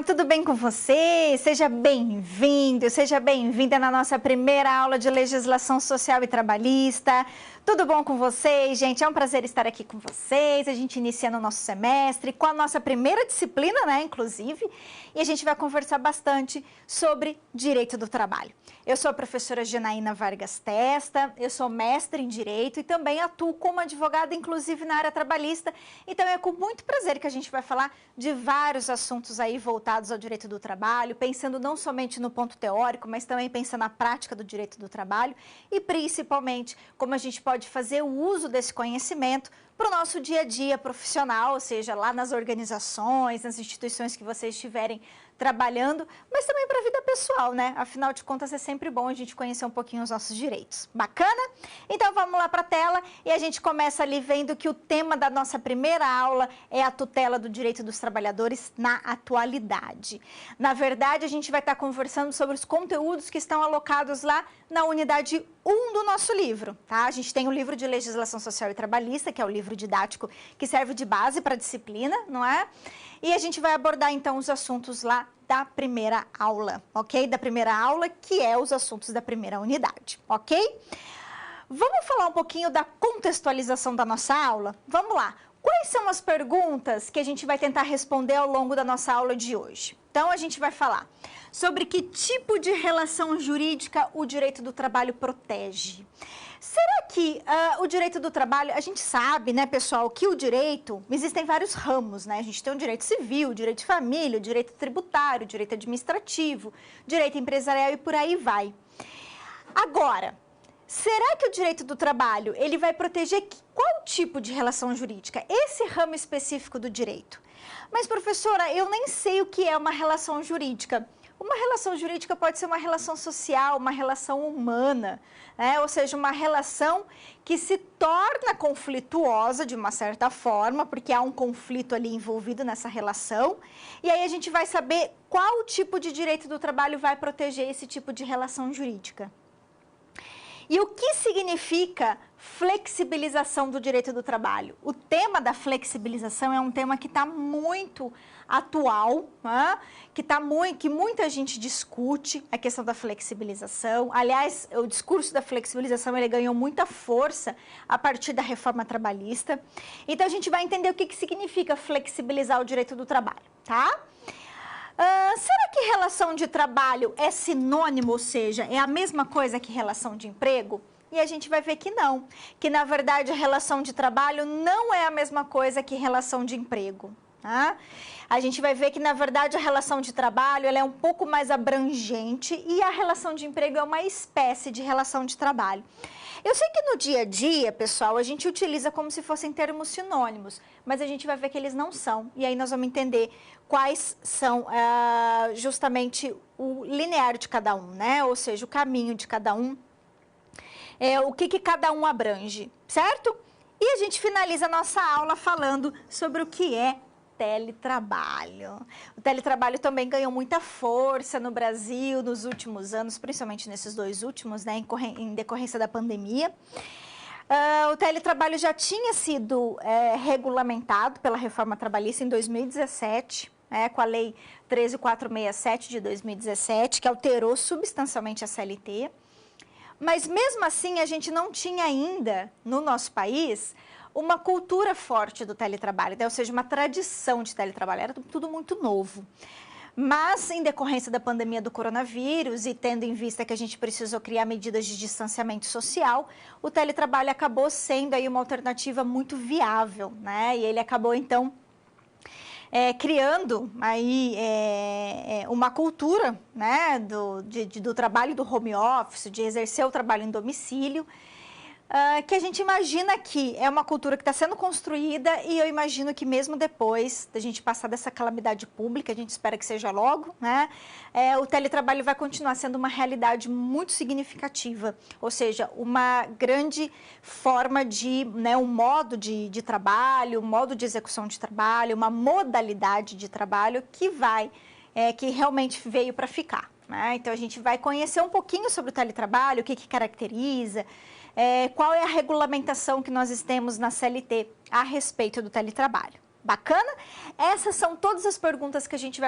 Olá, tudo bem com você? Seja bem-vindo, seja bem-vinda na nossa primeira aula de legislação social e trabalhista. Tudo bom com vocês, gente? É um prazer estar aqui com vocês. A gente iniciando o nosso semestre com a nossa primeira disciplina, né, inclusive, e a gente vai conversar bastante sobre direito do trabalho. Eu sou a professora Janaína Vargas Testa, eu sou mestre em Direito e também atuo como advogada, inclusive na área trabalhista. Então é com muito prazer que a gente vai falar de vários assuntos aí voltados ao direito do trabalho, pensando não somente no ponto teórico, mas também pensando na prática do direito do trabalho e principalmente como a gente pode fazer o uso desse conhecimento para o nosso dia a dia profissional, ou seja, lá nas organizações, nas instituições que vocês estiverem trabalhando, mas também para a vida pessoal, né? Afinal de contas, é sempre bom a gente conhecer um pouquinho os nossos direitos. Bacana? Então, vamos lá para a tela e a gente começa ali vendo que o tema da nossa primeira aula é a tutela do direito dos trabalhadores na atualidade. Na verdade, a gente vai estar conversando sobre os conteúdos que estão alocados lá na unidade 1 do nosso livro, tá? A gente tem o livro de legislação social e trabalhista, que é o livro didático que serve de base para a disciplina, não é? E a gente vai abordar, então, os assuntos lá da primeira aula, ok? Da primeira aula, que é os assuntos da primeira unidade, ok? Vamos falar um pouquinho da contextualização da nossa aula? Vamos lá. Quais são as perguntas que a gente vai tentar responder ao longo da nossa aula de hoje? Então, a gente vai falar sobre que tipo de relação jurídica o direito do trabalho protege. Será que o direito do trabalho, a gente sabe, né, pessoal, que o direito, existem vários ramos, né? A gente tem o direito civil, o direito de família, o direito tributário, o direito administrativo, direito empresarial e por aí vai. Agora, será que o direito do trabalho, ele vai proteger qual tipo de relação jurídica? Esse ramo específico do direito. Mas, professora, eu nem sei o que é uma relação jurídica. Uma relação jurídica pode ser uma relação social, uma relação humana, né? Ou seja, uma relação que se torna conflituosa de uma certa forma, porque há um conflito ali envolvido nessa relação, e aí a gente vai saber qual tipo de direito do trabalho vai proteger esse tipo de relação jurídica. E o que significa flexibilização do direito do trabalho? O tema da flexibilização é um tema que está muito atual, né? que muita gente discute a questão da flexibilização. Aliás, o discurso da flexibilização ele ganhou muita força a partir da reforma trabalhista. Então, a gente vai entender o que significa flexibilizar o direito do trabalho, tá? Será que relação de trabalho é sinônimo, ou seja, é a mesma coisa que relação de emprego? E a gente vai ver que não, que na verdade a relação de trabalho não é a mesma coisa que relação de emprego. Tá? A gente vai ver que na verdade a relação de trabalho ela é um pouco mais abrangente e a relação de emprego é uma espécie de relação de trabalho. Eu sei que no dia a dia, pessoal, a gente utiliza como se fossem termos sinônimos, mas a gente vai ver que eles não são. E aí nós vamos entender quais são justamente o linear de cada um, né? Ou seja, o caminho de cada um, o que cada um abrange, certo? E a gente finaliza a nossa aula falando sobre o que é teletrabalho. O teletrabalho também ganhou muita força no Brasil nos últimos anos, principalmente nesses 2 últimos, né, em decorrência da pandemia. O teletrabalho já tinha sido regulamentado pela reforma trabalhista em 2017, com a lei 13.467 de 2017, que alterou substancialmente a CLT. Mas mesmo assim, a gente não tinha ainda, no nosso país, uma cultura forte do teletrabalho, ou seja, uma tradição de teletrabalho, era tudo muito novo. Mas, em decorrência da pandemia do coronavírus e tendo em vista que a gente precisou criar medidas de distanciamento social, o teletrabalho acabou sendo aí uma alternativa muito viável, né? E ele acabou, então, criando aí uma cultura, né, do trabalho do home office, de exercer o trabalho em domicílio, que a gente imagina que é uma cultura que está sendo construída e eu imagino que mesmo depois da gente passar dessa calamidade pública, a gente espera que seja logo, né, o teletrabalho vai continuar sendo uma realidade muito significativa, ou seja, uma grande forma de, né, um modo de trabalho, um modo de execução de trabalho, uma modalidade de trabalho que realmente veio para ficar, né? Então, a gente vai conhecer um pouquinho sobre o teletrabalho, o que caracteriza, qual é a regulamentação que nós temos na CLT a respeito do teletrabalho, Bacana? Essas são todas as perguntas que a gente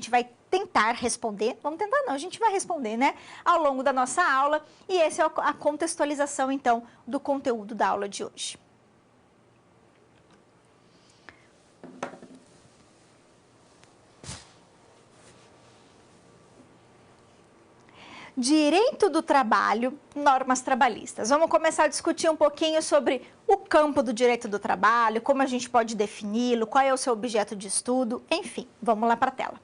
vai tentar responder. Vamos tentar não, a gente vai responder, né? Ao longo da nossa aula. E essa é a contextualização, então, do conteúdo da aula de hoje. Direito do trabalho, normas trabalhistas. Vamos começar a discutir um pouquinho sobre o campo do direito do trabalho, como a gente pode defini-lo, qual é o seu objeto de estudo, enfim, vamos lá para a tela.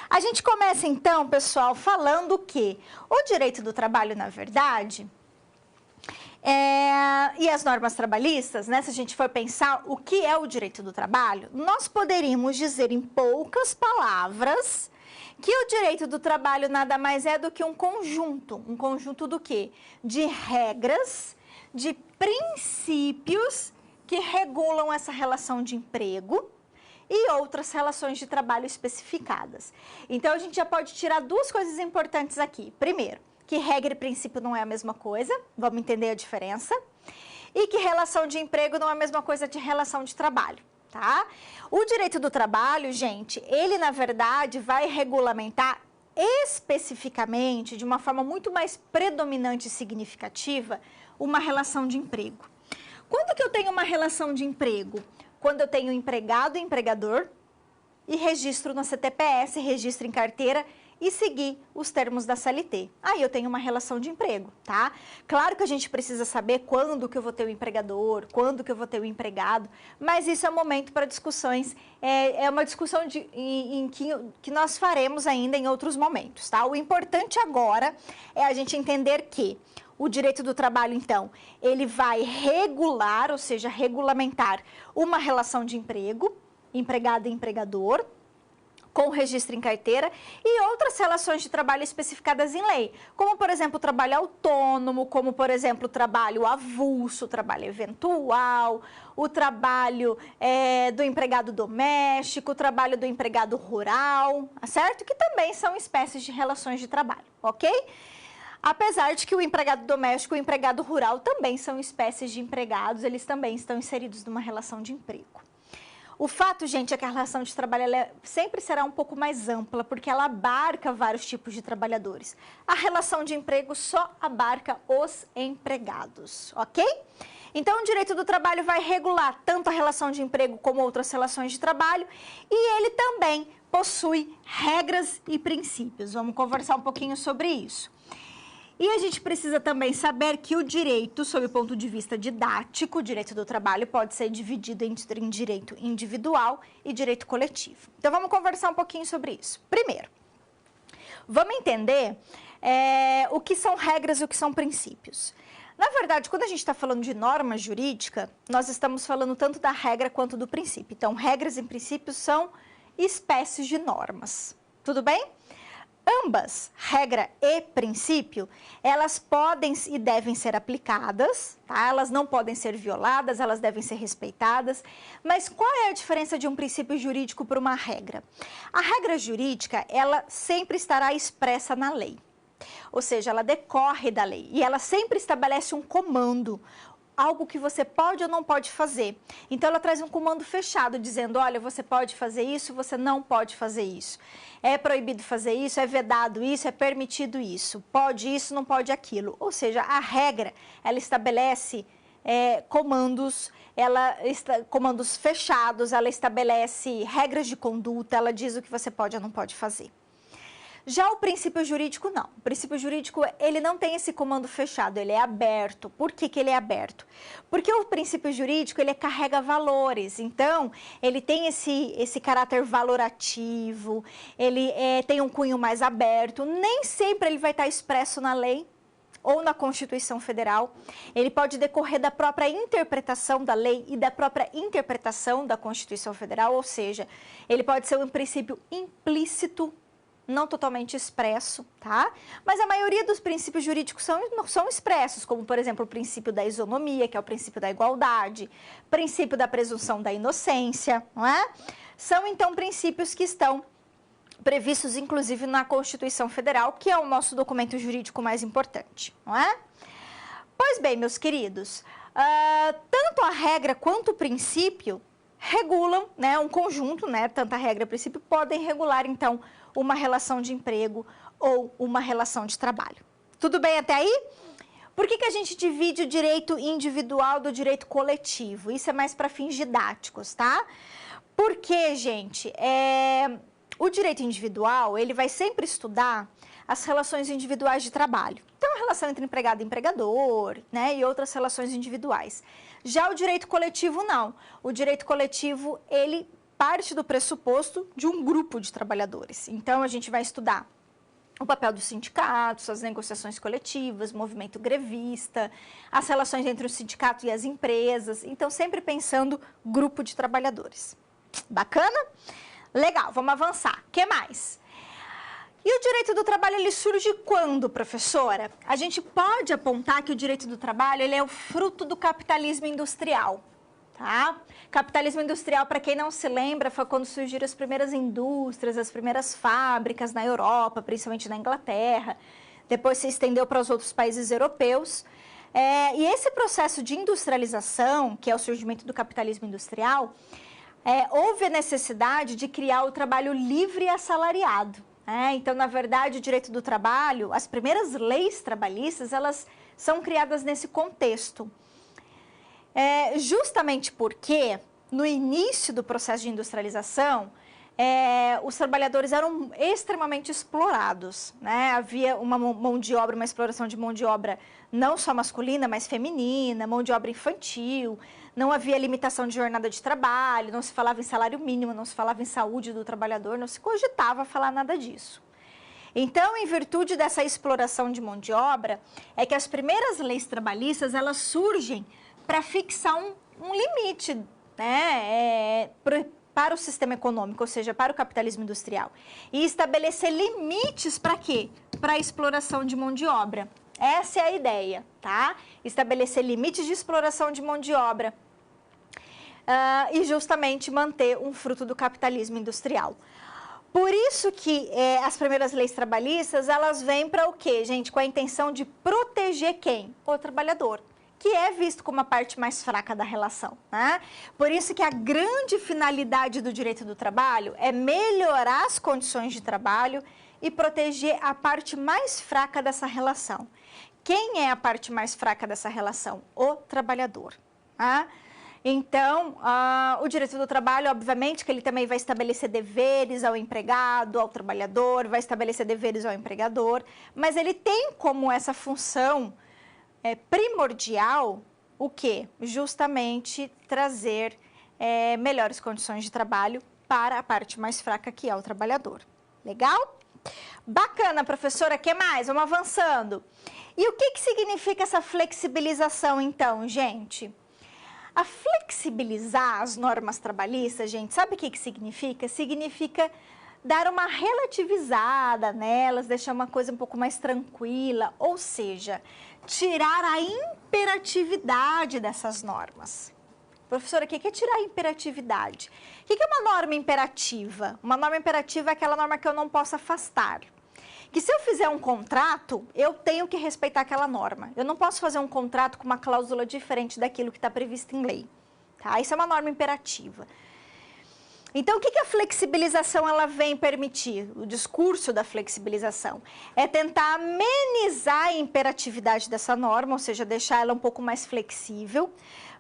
A gente começa então, pessoal, falando que o direito do trabalho, na verdade, e as normas trabalhistas, né, se a gente for pensar o que é o direito do trabalho, nós poderíamos dizer em poucas palavras que o direito do trabalho nada mais é do que um conjunto do quê? De regras, de princípios que regulam essa relação de emprego e outras relações de trabalho especificadas. Então, a gente já pode tirar duas coisas importantes aqui. Primeiro, que regra e princípio não é a mesma coisa, vamos entender a diferença, e que relação de emprego não é a mesma coisa de relação de trabalho. Tá? O direito do trabalho, gente, ele na verdade vai regulamentar especificamente, de uma forma muito mais predominante e significativa, uma relação de emprego. Quando que eu tenho uma relação de emprego? Quando eu tenho empregado e empregador e registro no CTPS, registro em carteira e seguir os termos da CLT. Aí eu tenho uma relação de emprego, tá? Claro que a gente precisa saber quando que eu vou ter o empregador, quando que eu vou ter o empregado, mas isso é um momento para discussões, é uma discussão que nós faremos ainda em outros momentos, tá? O importante agora é a gente entender que o direito do trabalho, então, ele vai regular, ou seja, regulamentar uma relação de emprego, empregado e empregador, com registro em carteira e outras relações de trabalho especificadas em lei, como, por exemplo, o trabalho autônomo, como, por exemplo, o trabalho avulso, o trabalho eventual, o trabalho do empregado doméstico, o trabalho do empregado rural, certo? Que também são espécies de relações de trabalho, ok? Apesar de que o empregado doméstico e o empregado rural também são espécies de empregados, eles também estão inseridos numa relação de emprego. O fato, gente, é que a relação de trabalho sempre será um pouco mais ampla, porque ela abarca vários tipos de trabalhadores. A relação de emprego só abarca os empregados, ok? Então, o direito do trabalho vai regular tanto a relação de emprego como outras relações de trabalho e ele também possui regras e princípios. Vamos conversar um pouquinho sobre isso. E a gente precisa também saber que o direito, sob o ponto de vista didático, o direito do trabalho pode ser dividido entre direito individual e direito coletivo. Então, vamos conversar um pouquinho sobre isso. Primeiro, vamos entender o que são regras e o que são princípios. Na verdade, quando a gente está falando de norma jurídica, nós estamos falando tanto da regra quanto do princípio. Então, regras e princípios são espécies de normas. Tudo bem? Ambas, regra e princípio, elas podem e devem ser aplicadas, tá? Elas não podem ser violadas, elas devem ser respeitadas. Mas qual é a diferença de um princípio jurídico para uma regra? A regra jurídica, ela sempre estará expressa na lei. Ou seja, ela decorre da lei e ela sempre estabelece um comando, algo que você pode ou não pode fazer. Então, ela traz um comando fechado, dizendo, olha, você pode fazer isso, você não pode fazer isso. É proibido fazer isso, é vedado isso, é permitido isso. Pode isso, não pode aquilo. Ou seja, a regra, ela estabelece comandos, comandos fechados, ela estabelece regras de conduta, ela diz o que você pode ou não pode fazer. Já o princípio jurídico, não. O princípio jurídico, ele não tem esse comando fechado, ele é aberto. Por que que ele é aberto? Porque o princípio jurídico, ele carrega valores. Então, ele tem esse caráter valorativo, ele tem um cunho mais aberto. Nem sempre ele vai estar expresso na lei ou na Constituição Federal. Ele pode decorrer da própria interpretação da lei e da própria interpretação da Constituição Federal, ou seja, ele pode ser um princípio implícito, não totalmente expresso, tá? Mas a maioria dos princípios jurídicos são expressos, como, por exemplo, o princípio da isonomia, que é o princípio da igualdade, princípio da presunção da inocência, não é? São, então, princípios que estão previstos, inclusive, na Constituição Federal, que é o nosso documento jurídico mais importante, não é? Pois bem, meus queridos, tanto a regra quanto o princípio, regulam, né, um conjunto, né, tanta regra a princípio, podem regular, então, uma relação de emprego ou uma relação de trabalho. Tudo bem até aí? Por que a gente divide o direito individual do direito coletivo? Isso é mais para fins didáticos, tá? Porque, gente, o direito individual, ele vai sempre estudar as relações individuais de trabalho. Então, a relação entre empregado e empregador, né, e outras relações individuais. Já o direito coletivo, não. O direito coletivo, ele parte do pressuposto de um grupo de trabalhadores. Então, a gente vai estudar o papel dos sindicatos, as negociações coletivas, movimento grevista, as relações entre o sindicato e as empresas. Então, sempre pensando grupo de trabalhadores. Bacana? Legal, vamos avançar. O que mais? E o direito do trabalho, ele surge quando, professora? A gente pode apontar que o direito do trabalho, ele é o fruto do capitalismo industrial, tá? Capitalismo industrial, para quem não se lembra, foi quando surgiram as primeiras indústrias, as primeiras fábricas na Europa, principalmente na Inglaterra. Depois se estendeu para os outros países europeus. E esse processo de industrialização, que é o surgimento do capitalismo industrial, houve a necessidade de criar o trabalho livre e assalariado. Então, na verdade, o direito do trabalho, as primeiras leis trabalhistas, elas são criadas nesse contexto. Justamente porque, no início do processo de industrialização, os trabalhadores eram extremamente explorados, né? Havia uma mão de obra, uma exploração de mão de obra não só masculina, mas feminina, mão de obra infantil, não havia limitação de jornada de trabalho, não se falava em salário mínimo, não se falava em saúde do trabalhador, não se cogitava falar nada disso. Então, em virtude dessa exploração de mão de obra, é que as primeiras leis trabalhistas, elas surgem para fixar um limite, né, para o sistema econômico, ou seja, para o capitalismo industrial. E estabelecer limites para quê? Para a exploração de mão de obra. Essa é a ideia, tá? Estabelecer limites de exploração de mão de obra e justamente manter um fruto do capitalismo industrial. Por isso que as primeiras leis trabalhistas, elas vêm para o quê, gente? Com a intenção de proteger quem? O trabalhador, que é visto como a parte mais fraca da relação, né? Por isso que a grande finalidade do direito do trabalho é melhorar as condições de trabalho e proteger a parte mais fraca dessa relação. Quem é a parte mais fraca dessa relação? O trabalhador. Tá? Então, o direito do trabalho, obviamente, que ele também vai estabelecer deveres ao empregado, ao trabalhador, vai estabelecer deveres ao empregador, mas ele tem como essa função primordial o quê? Justamente trazer melhores condições de trabalho para a parte mais fraca, que é o trabalhador. Legal? Bacana, professora. O que mais? Vamos avançando. E o que significa essa flexibilização, então, gente? A flexibilizar as normas trabalhistas, gente, sabe o que significa? Significa dar uma relativizada nelas, deixar uma coisa um pouco mais tranquila, ou seja, tirar a imperatividade dessas normas. Professora, o que é tirar a imperatividade? O que é uma norma imperativa? Uma norma imperativa é aquela norma que eu não posso afastar. Que se eu fizer um contrato, eu tenho que respeitar aquela norma. Eu não posso fazer um contrato com uma cláusula diferente daquilo que está previsto em lei. Tá? Isso é uma norma imperativa. Então, o que a flexibilização ela vem permitir? O discurso da flexibilização é tentar amenizar a imperatividade dessa norma, ou seja, deixar ela um pouco mais flexível,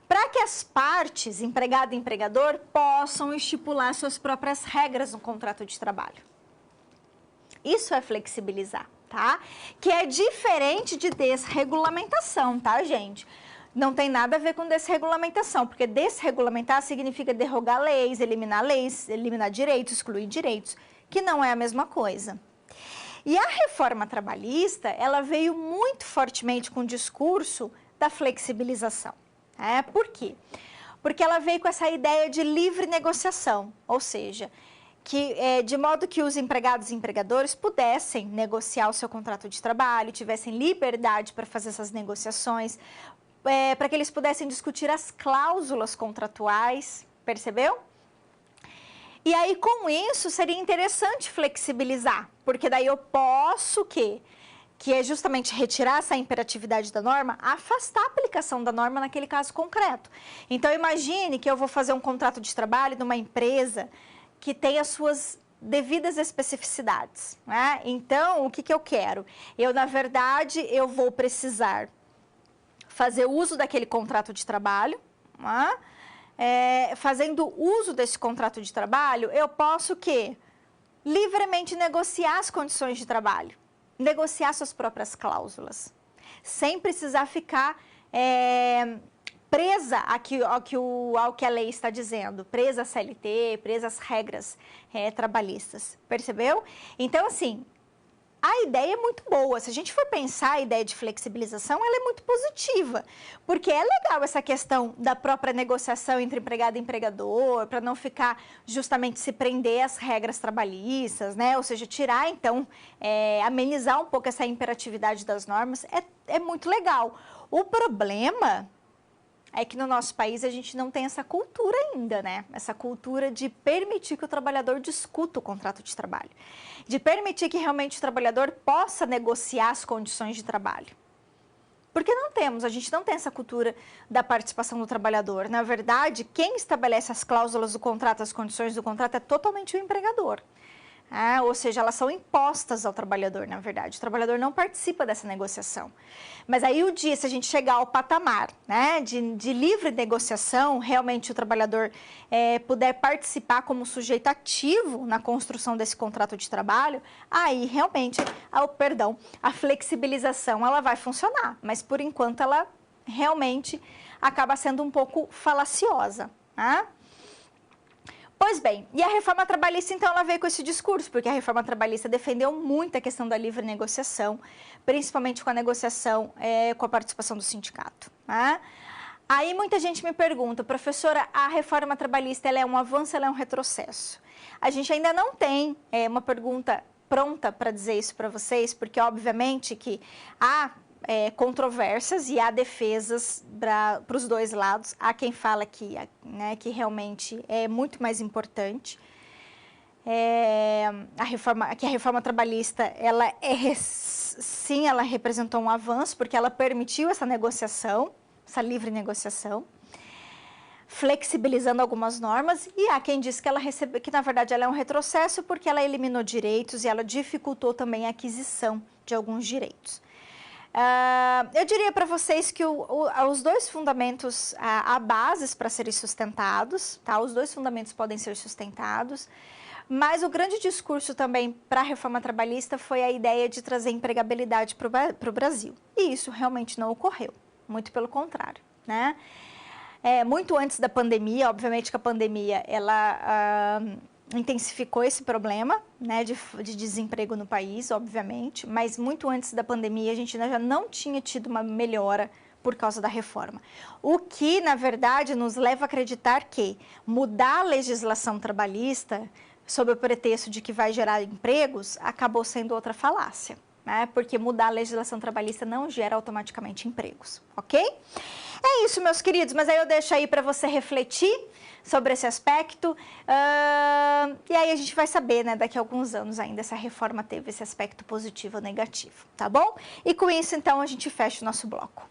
para que as partes, empregado e empregador, possam estipular suas próprias regras no contrato de trabalho. Isso é flexibilizar, tá? Que é diferente de desregulamentação, tá, gente? Não tem nada a ver com desregulamentação, porque desregulamentar significa derrogar leis, eliminar direitos, excluir direitos, que não é a mesma coisa. E a reforma trabalhista, ela veio muito fortemente com o discurso da flexibilização. Por quê? Porque ela veio com essa ideia de livre negociação, ou seja, de modo que os empregados e empregadores pudessem negociar o seu contrato de trabalho, tivessem liberdade para fazer essas negociações, para que eles pudessem discutir as cláusulas contratuais, percebeu? E aí, com isso, seria interessante flexibilizar, porque daí eu posso que é justamente retirar essa imperatividade da norma, afastar a aplicação da norma naquele caso concreto. Então, imagine que eu vou fazer um contrato de trabalho numa empresa que tem as suas devidas especificidades, né? Então, o que eu quero? Eu, na verdade, eu vou precisar fazer uso daquele contrato de trabalho, né? Fazendo uso desse contrato de trabalho, eu posso o quê? Livremente negociar as condições de trabalho, negociar suas próprias cláusulas, sem precisar ficar presa ao que a lei está dizendo, presa à CLT, presa às regras trabalhistas, percebeu? Então, assim, a ideia é muito boa. Se a gente for pensar a ideia de flexibilização, ela é muito positiva, porque é legal essa questão da própria negociação entre empregado e empregador, para não ficar justamente se prender às regras trabalhistas, né? Ou seja, tirar, então, amenizar um pouco essa imperatividade das normas, é muito legal. O problema é que no nosso país a gente não tem essa cultura ainda, né? Essa cultura de permitir que o trabalhador discuta o contrato de trabalho, de permitir que realmente o trabalhador possa negociar as condições de trabalho. Porque a gente não tem essa cultura da participação do trabalhador. Na verdade, quem estabelece as cláusulas do contrato, as condições do contrato, é totalmente o empregador. Ou seja, elas são impostas ao trabalhador, na verdade. O trabalhador não participa dessa negociação. Mas aí se a gente chegar ao patamar, né, de livre negociação, realmente o trabalhador puder participar como sujeito ativo na construção desse contrato de trabalho, aí realmente, a flexibilização ela vai funcionar. Mas por enquanto ela realmente acaba sendo um pouco falaciosa, né? Pois bem, e a reforma trabalhista, então, ela veio com esse discurso, porque a reforma trabalhista defendeu muito a questão da livre negociação, principalmente com a negociação com a participação do sindicato, né? Aí muita gente me pergunta, professora, a reforma trabalhista ela é um avanço, ela é um retrocesso? A gente ainda não tem uma pergunta pronta para dizer isso para vocês, porque obviamente que há controvérsias e há defesas para os dois lados. Há quem fala que realmente é muito mais importante que a reforma trabalhista, sim, ela representou um avanço, porque ela permitiu essa negociação, essa livre negociação, flexibilizando algumas normas, e há quem diz que na verdade ela é um retrocesso, porque ela eliminou direitos e ela dificultou também a aquisição de alguns direitos. Eu diria para vocês que os dois fundamentos, há bases para serem sustentados, tá? Os dois fundamentos podem ser sustentados, mas o grande discurso também para a reforma trabalhista foi a ideia de trazer empregabilidade para o Brasil. E isso realmente não ocorreu, muito pelo contrário, né? Muito antes da pandemia, obviamente que a pandemia, ela intensificou esse problema, né, de desemprego no país, obviamente, mas muito antes da pandemia a gente já não tinha tido uma melhora por causa da reforma. O que, na verdade, nos leva a acreditar que mudar a legislação trabalhista, sob o pretexto de que vai gerar empregos, acabou sendo outra falácia, né, porque mudar a legislação trabalhista não gera automaticamente empregos, ok? É isso, meus queridos, mas aí eu deixo aí para você refletir sobre esse aspecto, e aí a gente vai saber, né, daqui a alguns anos ainda se a reforma teve esse aspecto positivo ou negativo, tá bom? E com isso, então, a gente fecha o nosso bloco.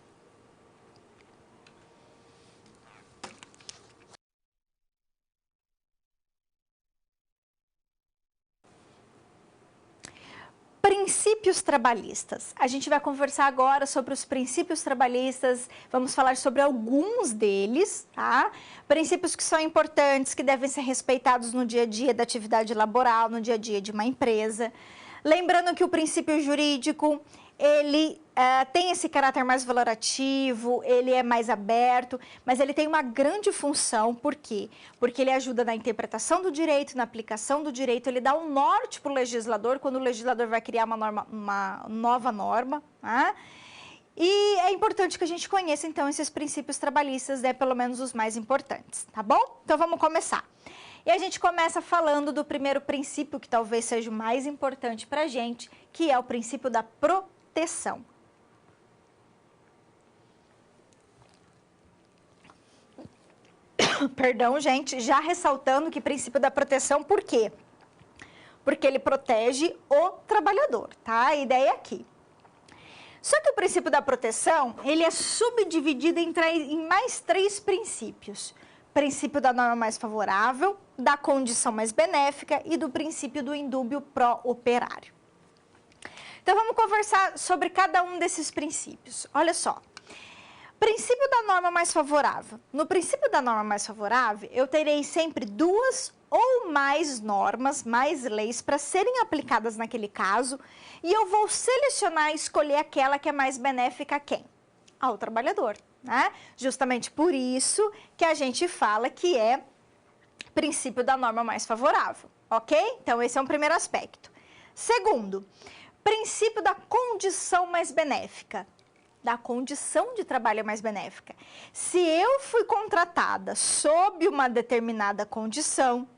Princípios trabalhistas. A gente vai conversar agora sobre os princípios trabalhistas, vamos falar sobre alguns deles, tá? Princípios que são importantes, que devem ser respeitados no dia a dia da atividade laboral, no dia a dia de uma empresa. Lembrando que o princípio jurídico, ele tem esse caráter mais valorativo, ele é mais aberto, mas ele tem uma grande função, por quê? Porque ele ajuda na interpretação do direito, na aplicação do direito, ele dá um norte para o legislador, quando o legislador vai criar uma nova norma, né? E é importante que a gente conheça, então, esses princípios trabalhistas, pelo menos os mais importantes, tá bom? Então, vamos começar. E a gente começa falando do primeiro princípio, que talvez seja o mais importante para a gente, que é o princípio da proteção. Perdão, gente, já ressaltando que princípio da proteção, por quê? Porque ele protege o trabalhador, tá? A ideia é aqui. Só que o princípio da proteção, ele é subdividido em mais 3 princípios. Princípio da norma mais favorável, da condição mais benéfica e do princípio do indúbio pró-operário. Então, vamos conversar sobre cada um desses princípios. Olha só. Princípio da norma mais favorável. No princípio da norma mais favorável, eu terei sempre 2 ou mais normas, mais leis para serem aplicadas naquele caso, e eu vou selecionar e escolher aquela que é mais benéfica a quem? Ao trabalhador, né? Justamente por isso que a gente fala que é princípio da norma mais favorável, ok? Então, esse é um primeiro aspecto. Segundo, princípio da condição mais benéfica. Da condição de trabalho mais benéfica. Se eu fui contratada sob uma determinada condição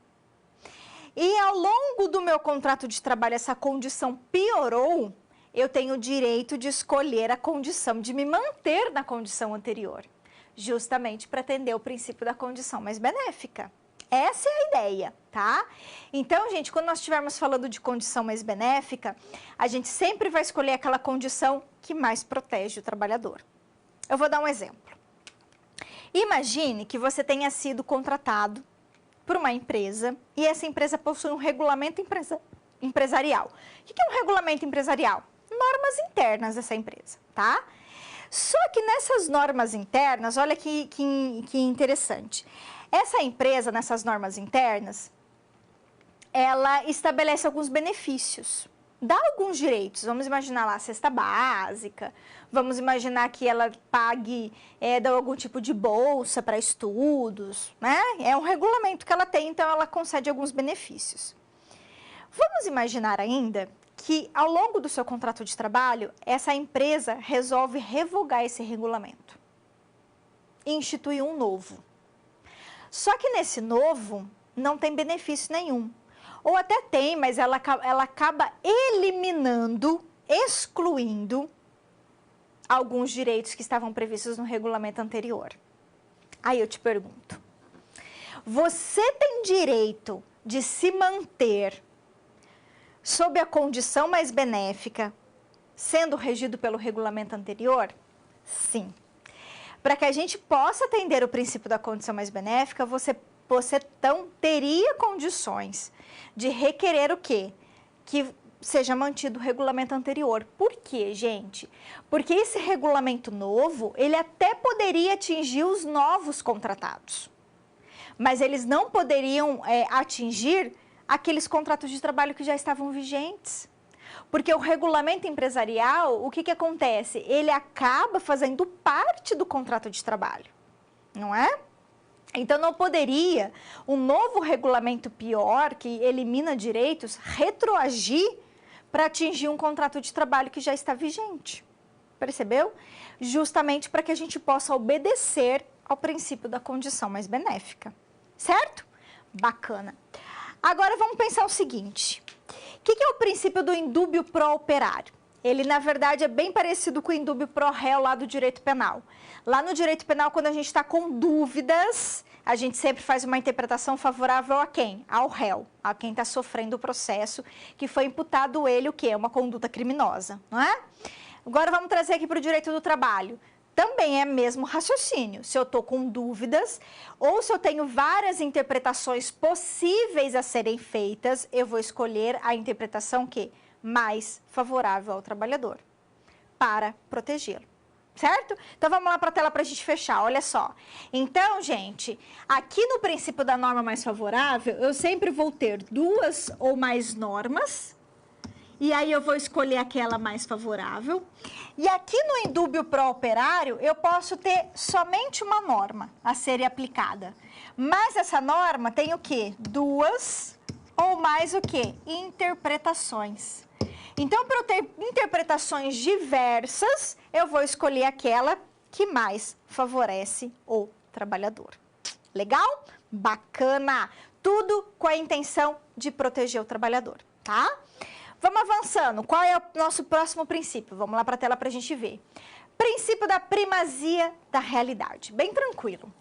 e ao longo do meu contrato de trabalho essa condição piorou, eu tenho o direito de escolher a condição, de me manter na condição anterior, justamente para atender o princípio da condição mais benéfica. Essa é a ideia, tá? Então, gente, quando nós estivermos falando de condição mais benéfica, a gente sempre vai escolher aquela condição que mais protege o trabalhador. Eu vou dar um exemplo. Imagine que você tenha sido contratado por uma empresa e essa empresa possui um regulamento empresarial. O que é um regulamento empresarial? Normas internas dessa empresa, tá? Só que nessas normas internas, olha que interessante. Essa empresa, nessas normas internas, ela estabelece alguns benefícios, dá alguns direitos. Vamos imaginar lá a cesta básica, vamos imaginar que ela pague, dá algum tipo de bolsa para estudos, né? É um regulamento que ela tem, então ela concede alguns benefícios. Vamos imaginar ainda que ao longo do seu contrato de trabalho, essa empresa resolve revogar esse regulamento e instituir um novo. Só que nesse novo não tem benefício nenhum. Ou até tem, mas ela acaba eliminando, excluindo alguns direitos que estavam previstos no regulamento anterior. Aí eu te pergunto, você tem direito de se manter sob a condição mais benéfica, sendo regido pelo regulamento anterior? Sim. Para que a gente possa atender o princípio da condição mais benéfica, você então teria condições de requerer o quê? Que seja mantido o regulamento anterior. Por quê, gente? Porque esse regulamento novo, ele até poderia atingir os novos contratados, mas eles não poderiam atingir aqueles contratos de trabalho que já estavam vigentes. Porque o regulamento empresarial, o que acontece? Ele acaba fazendo parte do contrato de trabalho, não é? Então, não poderia um novo regulamento pior, que elimina direitos, retroagir para atingir um contrato de trabalho que já está vigente. Percebeu? Justamente para que a gente possa obedecer ao princípio da condição mais benéfica. Certo? Bacana. Agora, vamos pensar o seguinte. O que é o princípio do indúbio pró-operário? Ele, na verdade, é bem parecido com o indúbio pró-réu lá do direito penal. Lá no direito penal, quando a gente está com dúvidas, a gente sempre faz uma interpretação favorável a quem? Ao réu, a quem está sofrendo o processo, que foi imputado ele o quê? Uma conduta criminosa, não é? Agora vamos trazer aqui para o direito do trabalho. Também é mesmo raciocínio. Se eu estou com dúvidas ou se eu tenho várias interpretações possíveis a serem feitas, eu vou escolher a interpretação que mais favorável ao trabalhador, para protegê-lo, certo? Então, vamos lá para a tela para a gente fechar, olha só. Então, gente, aqui no princípio da norma mais favorável, eu sempre vou ter 2 ou mais normas, e aí eu vou escolher aquela mais favorável. E aqui no indúbio pró-operário, eu posso ter somente uma norma a ser aplicada. Mas essa norma tem o quê? 2 ou mais o quê? Interpretações. Então, para eu ter interpretações diversas, eu vou escolher aquela que mais favorece o trabalhador. Legal? Bacana! Tudo com a intenção de proteger o trabalhador, tá? Vamos avançando. Qual é o nosso próximo princípio? Vamos lá para a tela para a gente ver. Princípio da primazia da realidade. Bem tranquilo.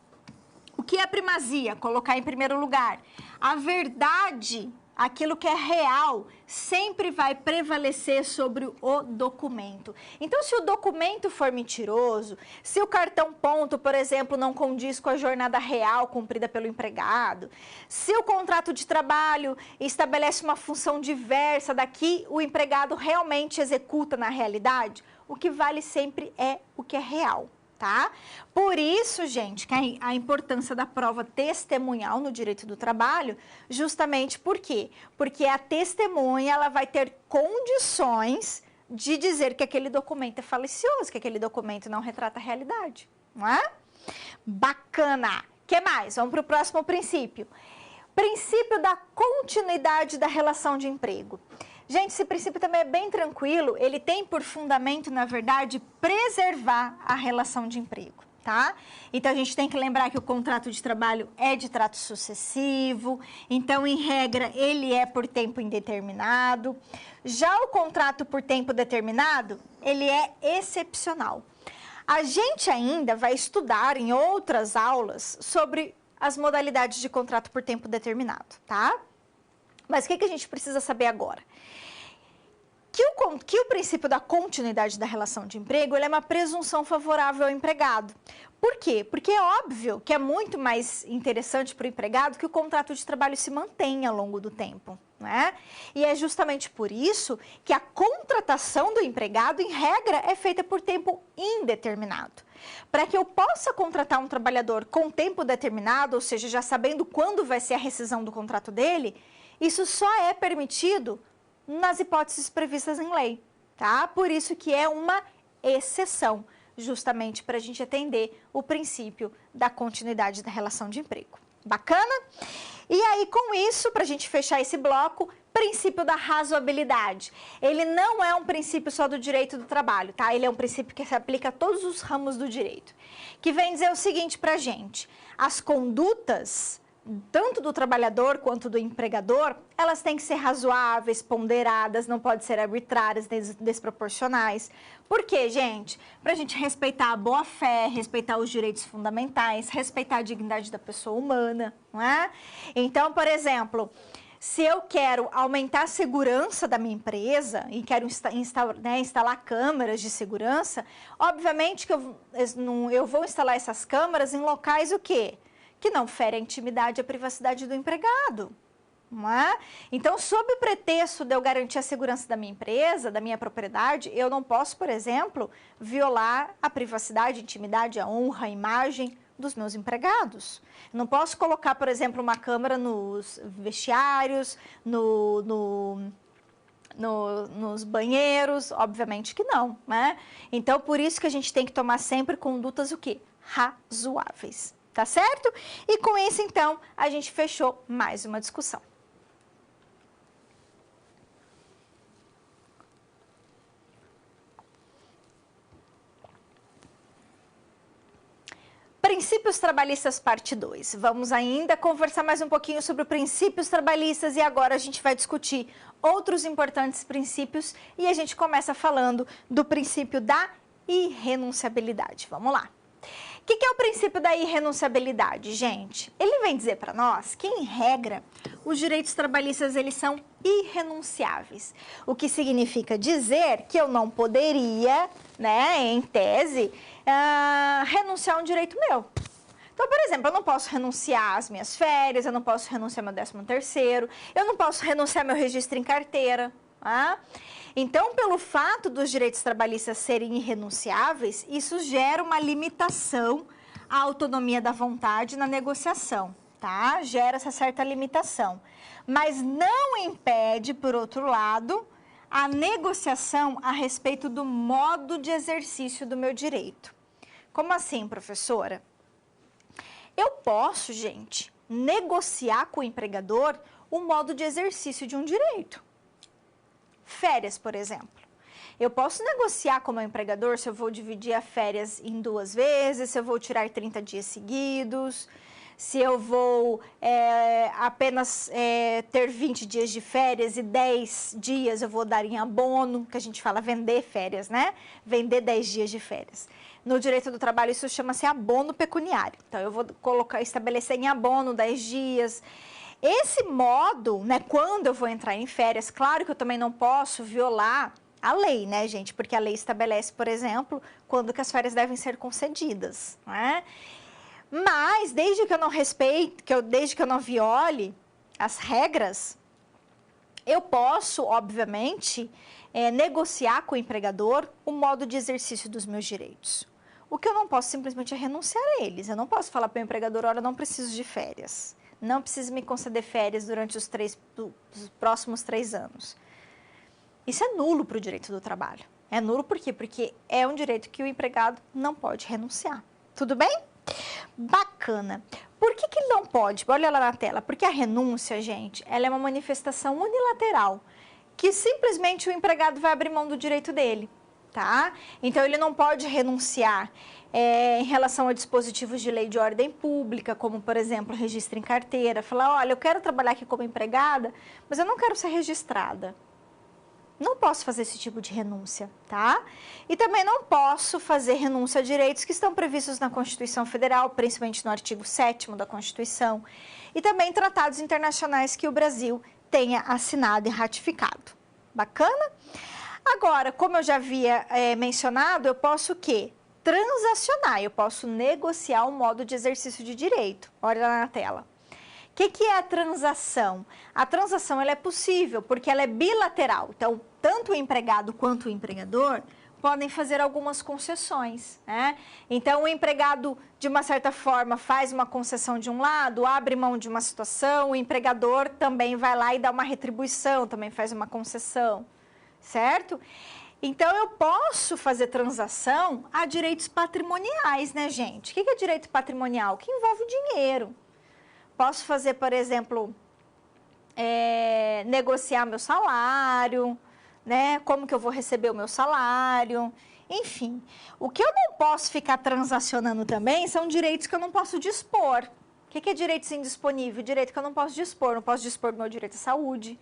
O que é a primazia? Colocar em primeiro lugar a verdade aquilo que é real, sempre vai prevalecer sobre o documento. Então, se o documento for mentiroso, se o cartão ponto, por exemplo, não condiz com a jornada real cumprida pelo empregado, se o contrato de trabalho estabelece uma função diversa da que o empregado realmente executa na realidade, o que vale sempre é o que é real. Tá? Por isso, gente, que a importância da prova testemunhal no direito do trabalho, justamente por quê? Porque a testemunha, ela vai ter condições de dizer que aquele documento é falicioso, que aquele documento não retrata a realidade, não é? Bacana! Que mais? Vamos para o próximo princípio. Princípio da continuidade da relação de emprego. Gente, esse princípio também é bem tranquilo, ele tem por fundamento, na verdade, preservar a relação de emprego, tá? Então, a gente tem que lembrar que o contrato de trabalho é de trato sucessivo, então, em regra, ele é por tempo indeterminado. Já o contrato por tempo determinado, ele é excepcional. A gente ainda vai estudar em outras aulas sobre as modalidades de contrato por tempo determinado, tá? Mas o que a gente precisa saber agora? Que o princípio da continuidade da relação de emprego ele é uma presunção favorável ao empregado. Por quê? Porque é óbvio que é muito mais interessante para o empregado que o contrato de trabalho se mantenha ao longo do tempo, né? E é justamente por isso que a contratação do empregado, em regra, é feita por tempo indeterminado. Para que eu possa contratar um trabalhador com tempo determinado, ou seja, já sabendo quando vai ser a rescisão do contrato dele, isso só é permitido nas hipóteses previstas em lei, tá? Por isso que é uma exceção, justamente para a gente atender o princípio da continuidade da relação de emprego. Bacana? E aí, com isso, para a gente fechar esse bloco, princípio da razoabilidade. Ele não é um princípio só do direito do trabalho, tá? Ele é um princípio que se aplica a todos os ramos do direito, que vem dizer o seguinte para a gente: as condutas tanto do trabalhador quanto do empregador, elas têm que ser razoáveis, ponderadas, não podem ser arbitrárias, desproporcionais. Por quê, gente? Para a gente respeitar a boa-fé, respeitar os direitos fundamentais, respeitar a dignidade da pessoa humana, não é? Então, por exemplo, se eu quero aumentar a segurança da minha empresa e quero instalar câmeras de segurança, obviamente que eu vou instalar essas câmeras em locais o quê? Que não fere a intimidade e a privacidade do empregado, não é? Então, sob o pretexto de eu garantir a segurança da minha empresa, da minha propriedade, eu não posso, por exemplo, violar a privacidade, a intimidade, a honra, a imagem dos meus empregados. Não posso colocar, por exemplo, uma câmera nos vestiários, nos banheiros, obviamente que não, né? Então, por isso que a gente tem que tomar sempre condutas o quê? Razoáveis. Tá certo? E com isso, então, a gente fechou mais uma discussão. Princípios trabalhistas, parte 2. Vamos ainda conversar mais um pouquinho sobre princípios trabalhistas e agora a gente vai discutir outros importantes princípios e a gente começa falando do princípio da irrenunciabilidade. Vamos lá. O que é o princípio da irrenunciabilidade, gente? Ele vem dizer para nós que, em regra, os direitos trabalhistas eles são irrenunciáveis. O que significa dizer que eu não poderia, né, em tese, renunciar a um direito meu. Então, por exemplo, eu não posso renunciar às minhas férias, eu não posso renunciar ao meu 13º, eu não posso renunciar ao meu registro em carteira, tá? Então, pelo fato dos direitos trabalhistas serem irrenunciáveis, isso gera uma limitação à autonomia da vontade na negociação, tá? Gera essa certa limitação. Mas não impede, por outro lado, a negociação a respeito do modo de exercício do meu direito. Como assim, professora? Eu posso, gente, negociar com o empregador o modo de exercício de um direito. Férias, por exemplo. Eu posso negociar com o meu empregador se eu vou dividir as férias em 2 vezes, se eu vou tirar 30 dias seguidos, se eu vou apenas ter 20 dias de férias e 10 dias eu vou dar em abono, que a gente fala vender férias, né? Vender 10 dias de férias. No direito do trabalho isso chama-se abono pecuniário. Então eu vou estabelecer em abono 10 dias. Esse modo, né, quando eu vou entrar em férias, claro que eu também não posso violar a lei, né, gente? Porque a lei estabelece, por exemplo, quando que as férias devem ser concedidas, né? Mas, desde que eu não respeite, desde que eu não viole as regras, eu posso, obviamente, negociar com o empregador o modo de exercício dos meus direitos. O que eu não posso simplesmente é renunciar a eles. Eu não posso falar para o empregador, olha, eu não preciso de férias. Não precisa me conceder férias durante os próximos 3 anos. Isso é nulo para o direito do trabalho. É nulo por quê? Porque é um direito que o empregado não pode renunciar. Tudo bem? Bacana. Por que ele não pode? Olha lá na tela. Porque a renúncia, gente, ela é uma manifestação unilateral, que simplesmente o empregado vai abrir mão do direito dele, tá? Então, ele não pode renunciar em relação a dispositivos de lei de ordem pública, como, por exemplo, registro em carteira. Falar, olha, eu quero trabalhar aqui como empregada, mas eu não quero ser registrada. Não posso fazer esse tipo de renúncia, tá? E também não posso fazer renúncia a direitos que estão previstos na Constituição Federal, principalmente no artigo 7º da Constituição, e também tratados internacionais que o Brasil tenha assinado e ratificado. Bacana? Agora, como eu já havia mencionado, eu posso o quê? Transacionar, eu posso negociar o modo de exercício de direito. Olha lá na tela. O que é a transação? A transação ela é possível porque ela é bilateral. Então, tanto o empregado quanto o empregador podem fazer algumas concessões, né? Então, o empregado, de uma certa forma, faz uma concessão de um lado, abre mão de uma situação, o empregador também vai lá e dá uma retribuição, também faz uma concessão, certo? Então, eu posso fazer transação a direitos patrimoniais, né, gente? O que é direito patrimonial? Que envolve dinheiro. Posso fazer, por exemplo, negociar meu salário, né? Como que eu vou receber o meu salário, enfim. O que eu não posso ficar transacionando também são direitos que eu não posso dispor. O que é direito indisponível? Direito que eu não posso dispor. Não posso dispor do meu direito à saúde,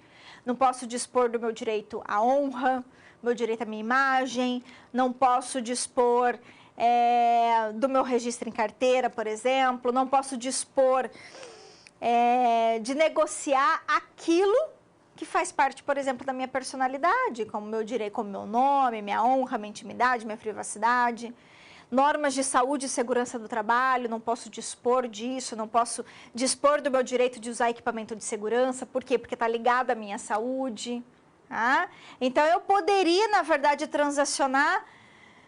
não posso dispor do meu direito à honra, meu direito à minha imagem, não posso dispor do meu registro em carteira, por exemplo, não posso dispor de negociar aquilo que faz parte, por exemplo, da minha personalidade, como meu direito, como meu nome, minha honra, minha intimidade, minha privacidade. Normas de saúde e segurança do trabalho, não posso dispor disso, não posso dispor do meu direito de usar equipamento de segurança. Por quê? Porque está ligado à minha saúde. Tá? Então, eu poderia, na verdade, transacionar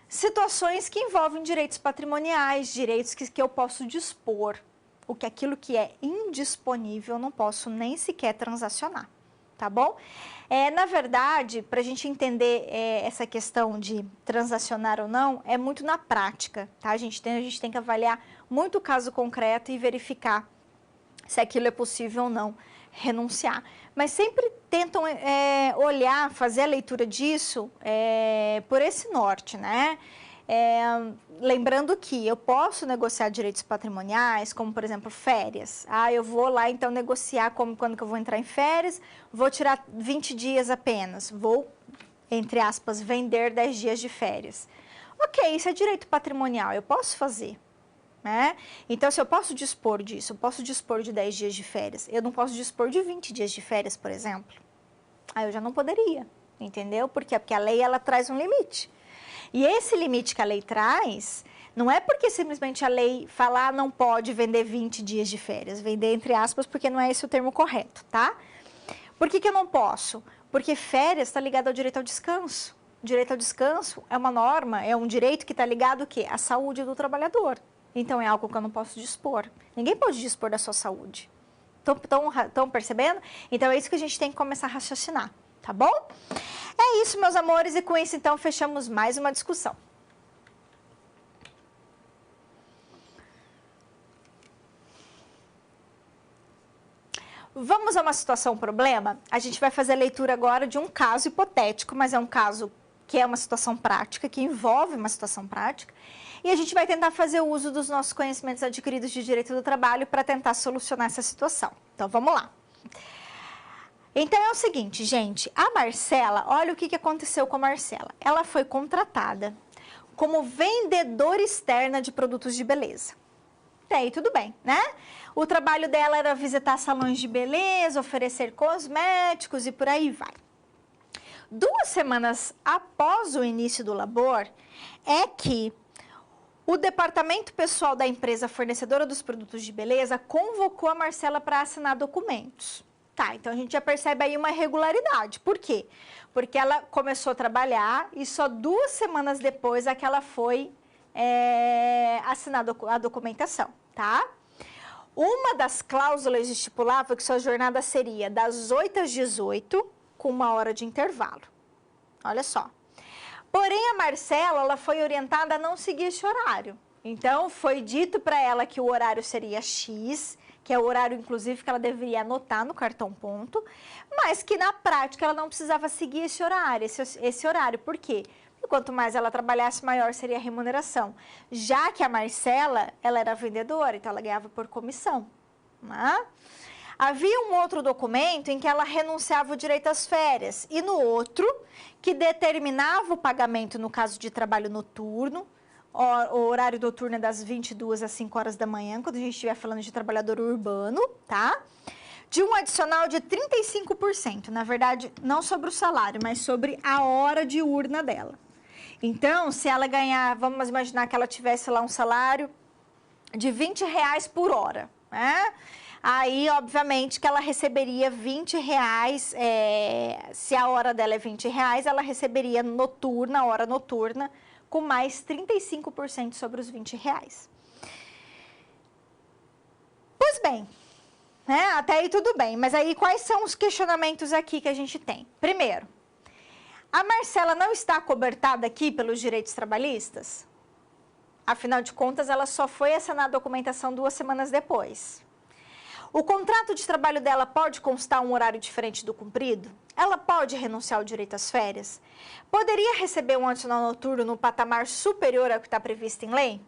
situações que envolvem direitos patrimoniais, direitos que eu posso dispor. O que aquilo que é indisponível eu não posso nem sequer transacionar, tá bom? Na verdade, para a gente entender essa questão de transacionar ou não, é muito na prática, tá? A gente tem que avaliar muito o caso concreto e verificar se aquilo é possível ou não renunciar. Mas sempre tentam olhar, fazer a leitura disso por esse norte, né? Lembrando que eu posso negociar direitos patrimoniais, como, por exemplo, férias. Eu vou lá, então, negociar quando que eu vou entrar em férias, vou tirar 20 dias apenas, vou, entre aspas, vender 10 dias de férias. Ok, isso é direito patrimonial, eu posso fazer, né? Então, se eu posso dispor disso, eu posso dispor de 10 dias de férias, eu não posso dispor de 20 dias de férias, por exemplo. Aí eu já não poderia, entendeu? Por quê? Porque a lei, ela traz um limite. E esse limite que a lei traz, não é porque simplesmente a lei fala não pode vender 20 dias de férias, vender entre aspas, porque não é esse o termo correto, tá? Por que eu não posso? Porque férias está ligado ao direito ao descanso. O direito ao descanso é uma norma, é um direito que está ligado ao quê? À saúde do trabalhador. Então, é algo que eu não posso dispor. Ninguém pode dispor da sua saúde. Estão percebendo? Então, é isso que a gente tem que começar a raciocinar, tá bom? É isso, meus amores, e com isso, então, fechamos mais uma discussão. Vamos a uma situação problema? A gente vai fazer a leitura agora de um caso hipotético, mas é um caso que é uma situação prática, que envolve uma situação prática, e a gente vai tentar fazer uso dos nossos conhecimentos adquiridos de direito do trabalho para tentar solucionar essa situação. Então, vamos lá. Então, é o seguinte, gente, a Marcela, olha o que aconteceu com a Marcela. Ela foi contratada como vendedora externa de produtos de beleza. Até aí tudo bem, né? O trabalho dela era visitar salões de beleza, oferecer cosméticos e por aí vai. 2 semanas após o início do labor, é que o departamento pessoal da empresa fornecedora dos produtos de beleza convocou a Marcela para assinar documentos. Tá, então a gente já percebe aí uma irregularidade. Por quê? Porque ela começou a trabalhar e só 2 semanas depois é que ela foi assinar a documentação, tá? Uma das cláusulas estipulava que sua jornada seria das 8 às 18, com 1 hora de intervalo. Olha só. Porém, a Marcela, ela foi orientada a não seguir esse horário. Então, foi dito para ela que o horário seria X, que é o horário, inclusive, que ela deveria anotar no cartão ponto, mas que na prática ela não precisava seguir esse horário. Esse horário, por quê? Porque quanto mais ela trabalhasse, maior seria a remuneração. Já que a Marcela, ela era vendedora, então ela ganhava por comissão, né? Havia um outro documento em que ela renunciava o direito às férias e no outro que determinava o pagamento no caso de trabalho noturno. O horário noturno é das 22 às 5 horas da manhã, quando a gente estiver falando de trabalhador urbano, tá? De um adicional de 35%, na verdade, não sobre o salário, mas sobre a hora diurna dela. Então, se ela ganhar, vamos imaginar que ela tivesse lá um salário de R$20 por hora, né? Aí, obviamente, que ela receberia R$20, se a hora dela é R$20, ela receberia noturna, hora noturna, com mais 35% sobre os R$20. Pois bem, né? Até aí tudo bem, mas aí quais são os questionamentos aqui que a gente tem? Primeiro, a Marcela não está acobertada aqui pelos direitos trabalhistas? Afinal de contas, ela só foi assinar a documentação 2 semanas depois. O contrato de trabalho dela pode constar um horário diferente do cumprido? Ela pode renunciar ao direito às férias? Poderia receber um adicional noturno no patamar superior ao que está previsto em lei?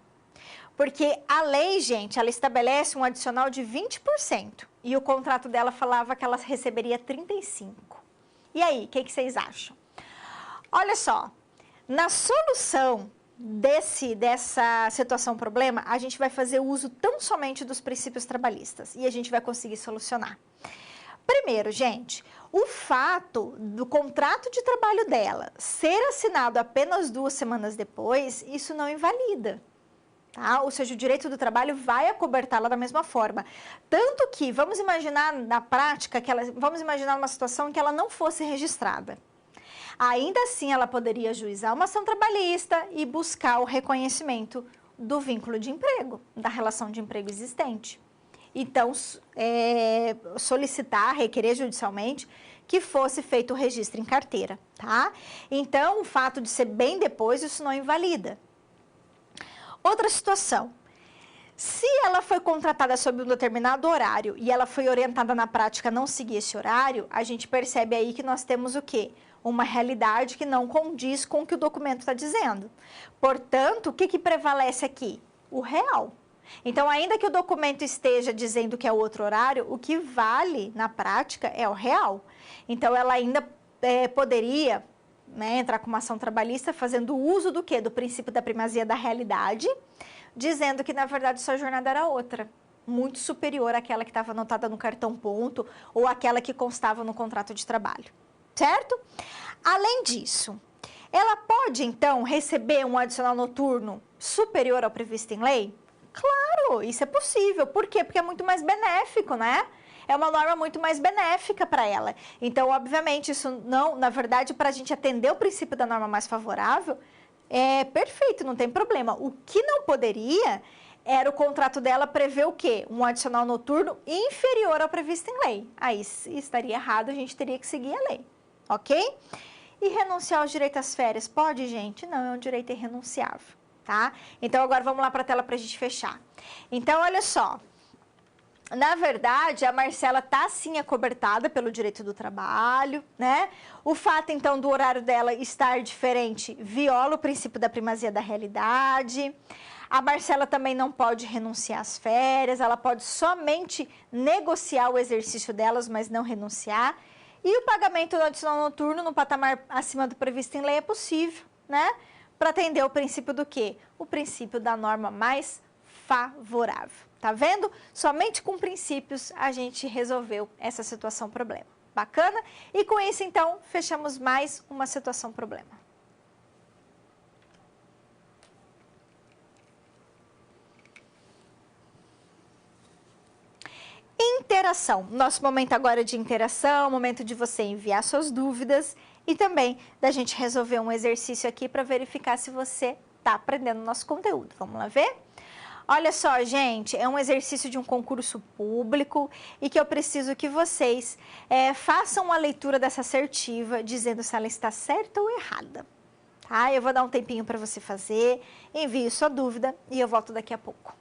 Porque a lei, gente, ela estabelece um adicional de 20% e o contrato dela falava que ela receberia 35%. E aí, o que vocês acham? Olha só, na solução dessa situação problema, a gente vai fazer uso tão somente dos princípios trabalhistas e a gente vai conseguir solucionar. Primeiro, gente, o fato do contrato de trabalho dela ser assinado apenas 2 semanas depois, isso não invalida, tá? Ou seja, o direito do trabalho vai acobertá-la da mesma forma. Tanto que, vamos imaginar na prática, vamos imaginar uma situação em que ela não fosse registrada. Ainda assim, ela poderia ajuizar uma ação trabalhista e buscar o reconhecimento do vínculo de emprego, da relação de emprego existente. Então, solicitar, requerer judicialmente que fosse feito o registro em carteira, tá? Então, o fato de ser bem depois, isso não invalida. Outra situação. Se ela foi contratada sob um determinado horário e ela foi orientada na prática a não seguir esse horário, a gente percebe aí que nós temos o quê? Uma realidade que não condiz com o que o documento está dizendo. Portanto, o que prevalece aqui? O real. Então, ainda que o documento esteja dizendo que é outro horário, o que vale na prática é o real. Então, ela ainda poderia, né, entrar com uma ação trabalhista fazendo uso do quê? Do princípio da primazia da realidade, dizendo que, na verdade, sua jornada era outra, muito superior àquela que estava anotada no cartão ponto ou àquela que constava no contrato de trabalho, certo? Além disso, ela pode, então, receber um adicional noturno superior ao previsto em lei? Claro, isso é possível. Por quê? Porque é muito mais benéfico, né? É uma norma muito mais benéfica para ela. Então, obviamente, isso não, na verdade, para a gente atender o princípio da norma mais favorável, é perfeito, não tem problema. O que não poderia era o contrato dela prever o quê? Um adicional noturno inferior ao previsto em lei. Aí estaria errado, a gente teria que seguir a lei, ok? E renunciar ao direito às férias? Pode, gente? Não, é um direito irrenunciável, tá? Então, agora vamos lá para a tela para a gente fechar. Então, olha só. Na verdade, a Marcela está sim acobertada pelo direito do trabalho, né? O fato, então, do horário dela estar diferente viola o princípio da primazia da realidade. A Marcela também não pode renunciar às férias, ela pode somente negociar o exercício delas, mas não renunciar. E o pagamento do adicional noturno no patamar acima do previsto em lei é possível, né? Para atender o princípio do quê? O princípio da norma mais favorável. Tá vendo? Somente com princípios a gente resolveu essa situação problema. Bacana? E com isso, então, fechamos mais uma situação problema. Interação. Nosso momento agora de interação, momento de você enviar suas dúvidas e também da gente resolver um exercício aqui para verificar se você está aprendendo o nosso conteúdo. Vamos lá ver? Olha só, gente, é um exercício de um concurso público e que eu preciso que vocês façam uma leitura dessa assertiva, dizendo se ela está certa ou errada. Tá? Eu vou dar um tempinho para você fazer, envie sua dúvida e eu volto daqui a pouco.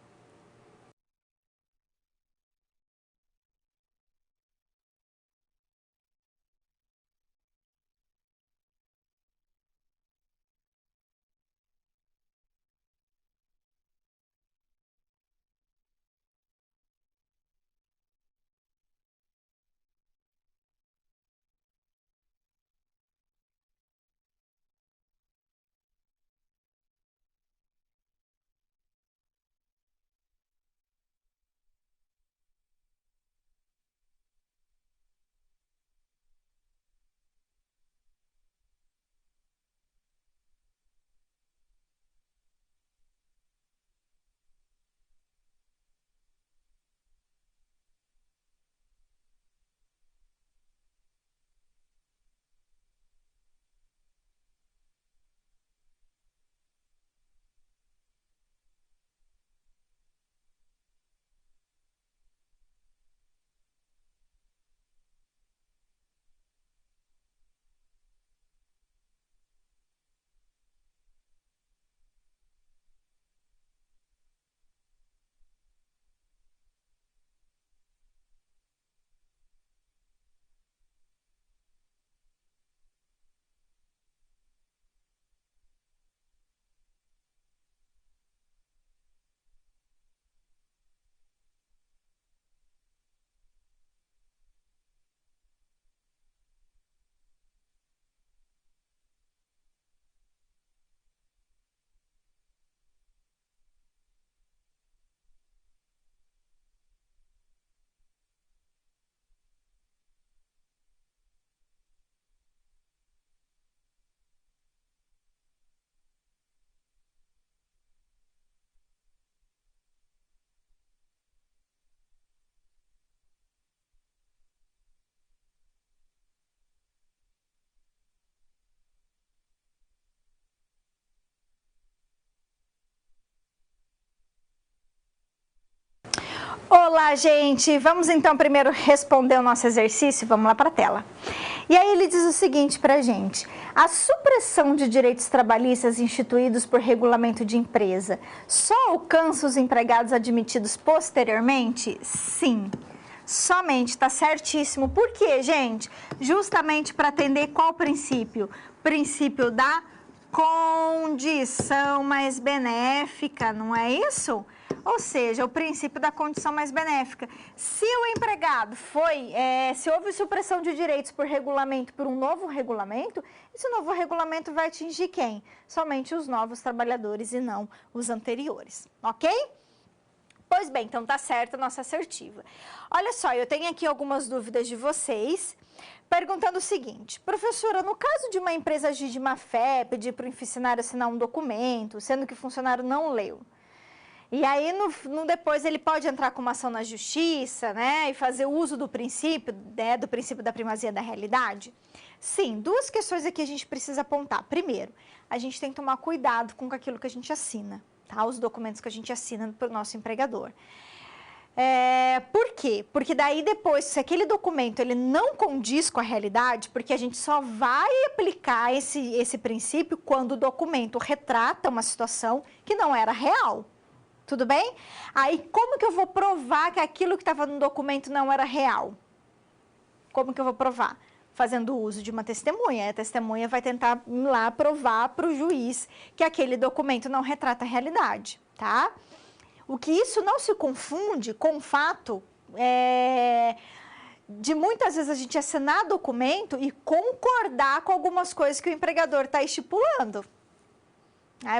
Olá, gente! Vamos então primeiro responder o nosso exercício? Vamos lá para a tela. E aí ele diz o seguinte para a gente: a supressão de direitos trabalhistas instituídos por regulamento de empresa só alcança os empregados admitidos posteriormente? Sim. Somente, tá certíssimo. Por quê, gente? Justamente para atender qual princípio? Princípio da condição mais benéfica, não é isso? Ou seja, o princípio da condição mais benéfica. Se o empregado se houve supressão de direitos por regulamento, por um novo regulamento, esse novo regulamento vai atingir quem? Somente os novos trabalhadores e não os anteriores, ok? Pois bem, então tá certa a nossa assertiva. Olha só, eu tenho aqui algumas dúvidas de vocês, perguntando o seguinte: professora, no caso de uma empresa agir de má fé, pedir para o funcionário assinar um documento, sendo que o funcionário não leu, e aí, depois, ele pode entrar com uma ação na justiça, né, e fazer uso do princípio da primazia da realidade? Sim, duas questões aqui a gente precisa apontar. Primeiro, a gente tem que tomar cuidado com aquilo que a gente assina, tá? Os documentos que a gente assina para o nosso empregador. Por quê? Porque daí depois, se aquele documento ele não condiz com a realidade, porque a gente só vai aplicar esse princípio quando o documento retrata uma situação que não era real. Tudo bem? Aí, como que eu vou provar que aquilo que estava no documento não era real? Como que eu vou provar? Fazendo uso de uma testemunha. A testemunha vai tentar ir lá provar para o juiz que aquele documento não retrata a realidade, tá? O que isso não se confunde com o fato de muitas vezes a gente assinar documento e concordar com algumas coisas que o empregador está estipulando.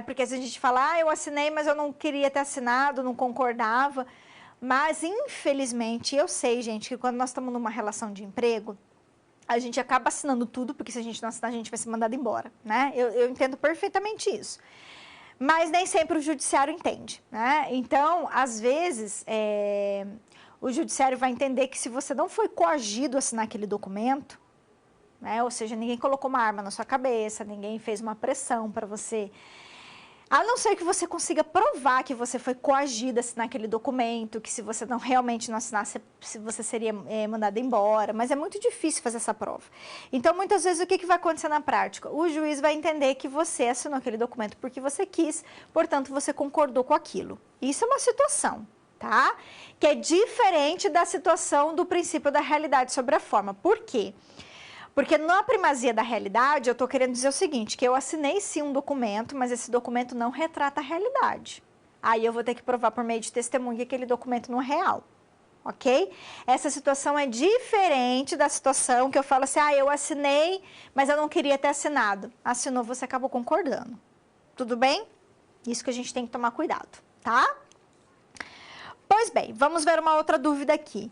Porque às vezes a gente fala, eu assinei, mas eu não queria ter assinado, não concordava. Mas, infelizmente, eu sei, gente, que quando nós estamos numa relação de emprego, a gente acaba assinando tudo, porque se a gente não assinar, a gente vai ser mandado embora, né? Eu entendo perfeitamente isso. Mas nem sempre o judiciário entende, né? Então, às vezes, o judiciário vai entender que se você não foi coagido a assinar aquele documento, né? Ou seja, ninguém colocou uma arma na sua cabeça, ninguém fez uma pressão para você. A não ser que você consiga provar que você foi coagido a assinar aquele documento, que se você não realmente não assinasse, você seria mandado embora, mas é muito difícil fazer essa prova. Então, muitas vezes, o que vai acontecer na prática? O juiz vai entender que você assinou aquele documento porque você quis, portanto, você concordou com aquilo. Isso é uma situação, tá? Que é diferente da situação do princípio da realidade sobre a forma. Por quê? Porque na primazia da realidade, eu estou querendo dizer o seguinte, que eu assinei sim um documento, mas esse documento não retrata a realidade. Aí eu vou ter que provar por meio de testemunha que aquele documento não é real, ok? Essa situação é diferente da situação que eu falo assim, eu assinei, mas eu não queria ter assinado. Assinou, você acabou concordando. Tudo bem? Isso que a gente tem que tomar cuidado, tá? Pois bem, vamos ver uma outra dúvida aqui.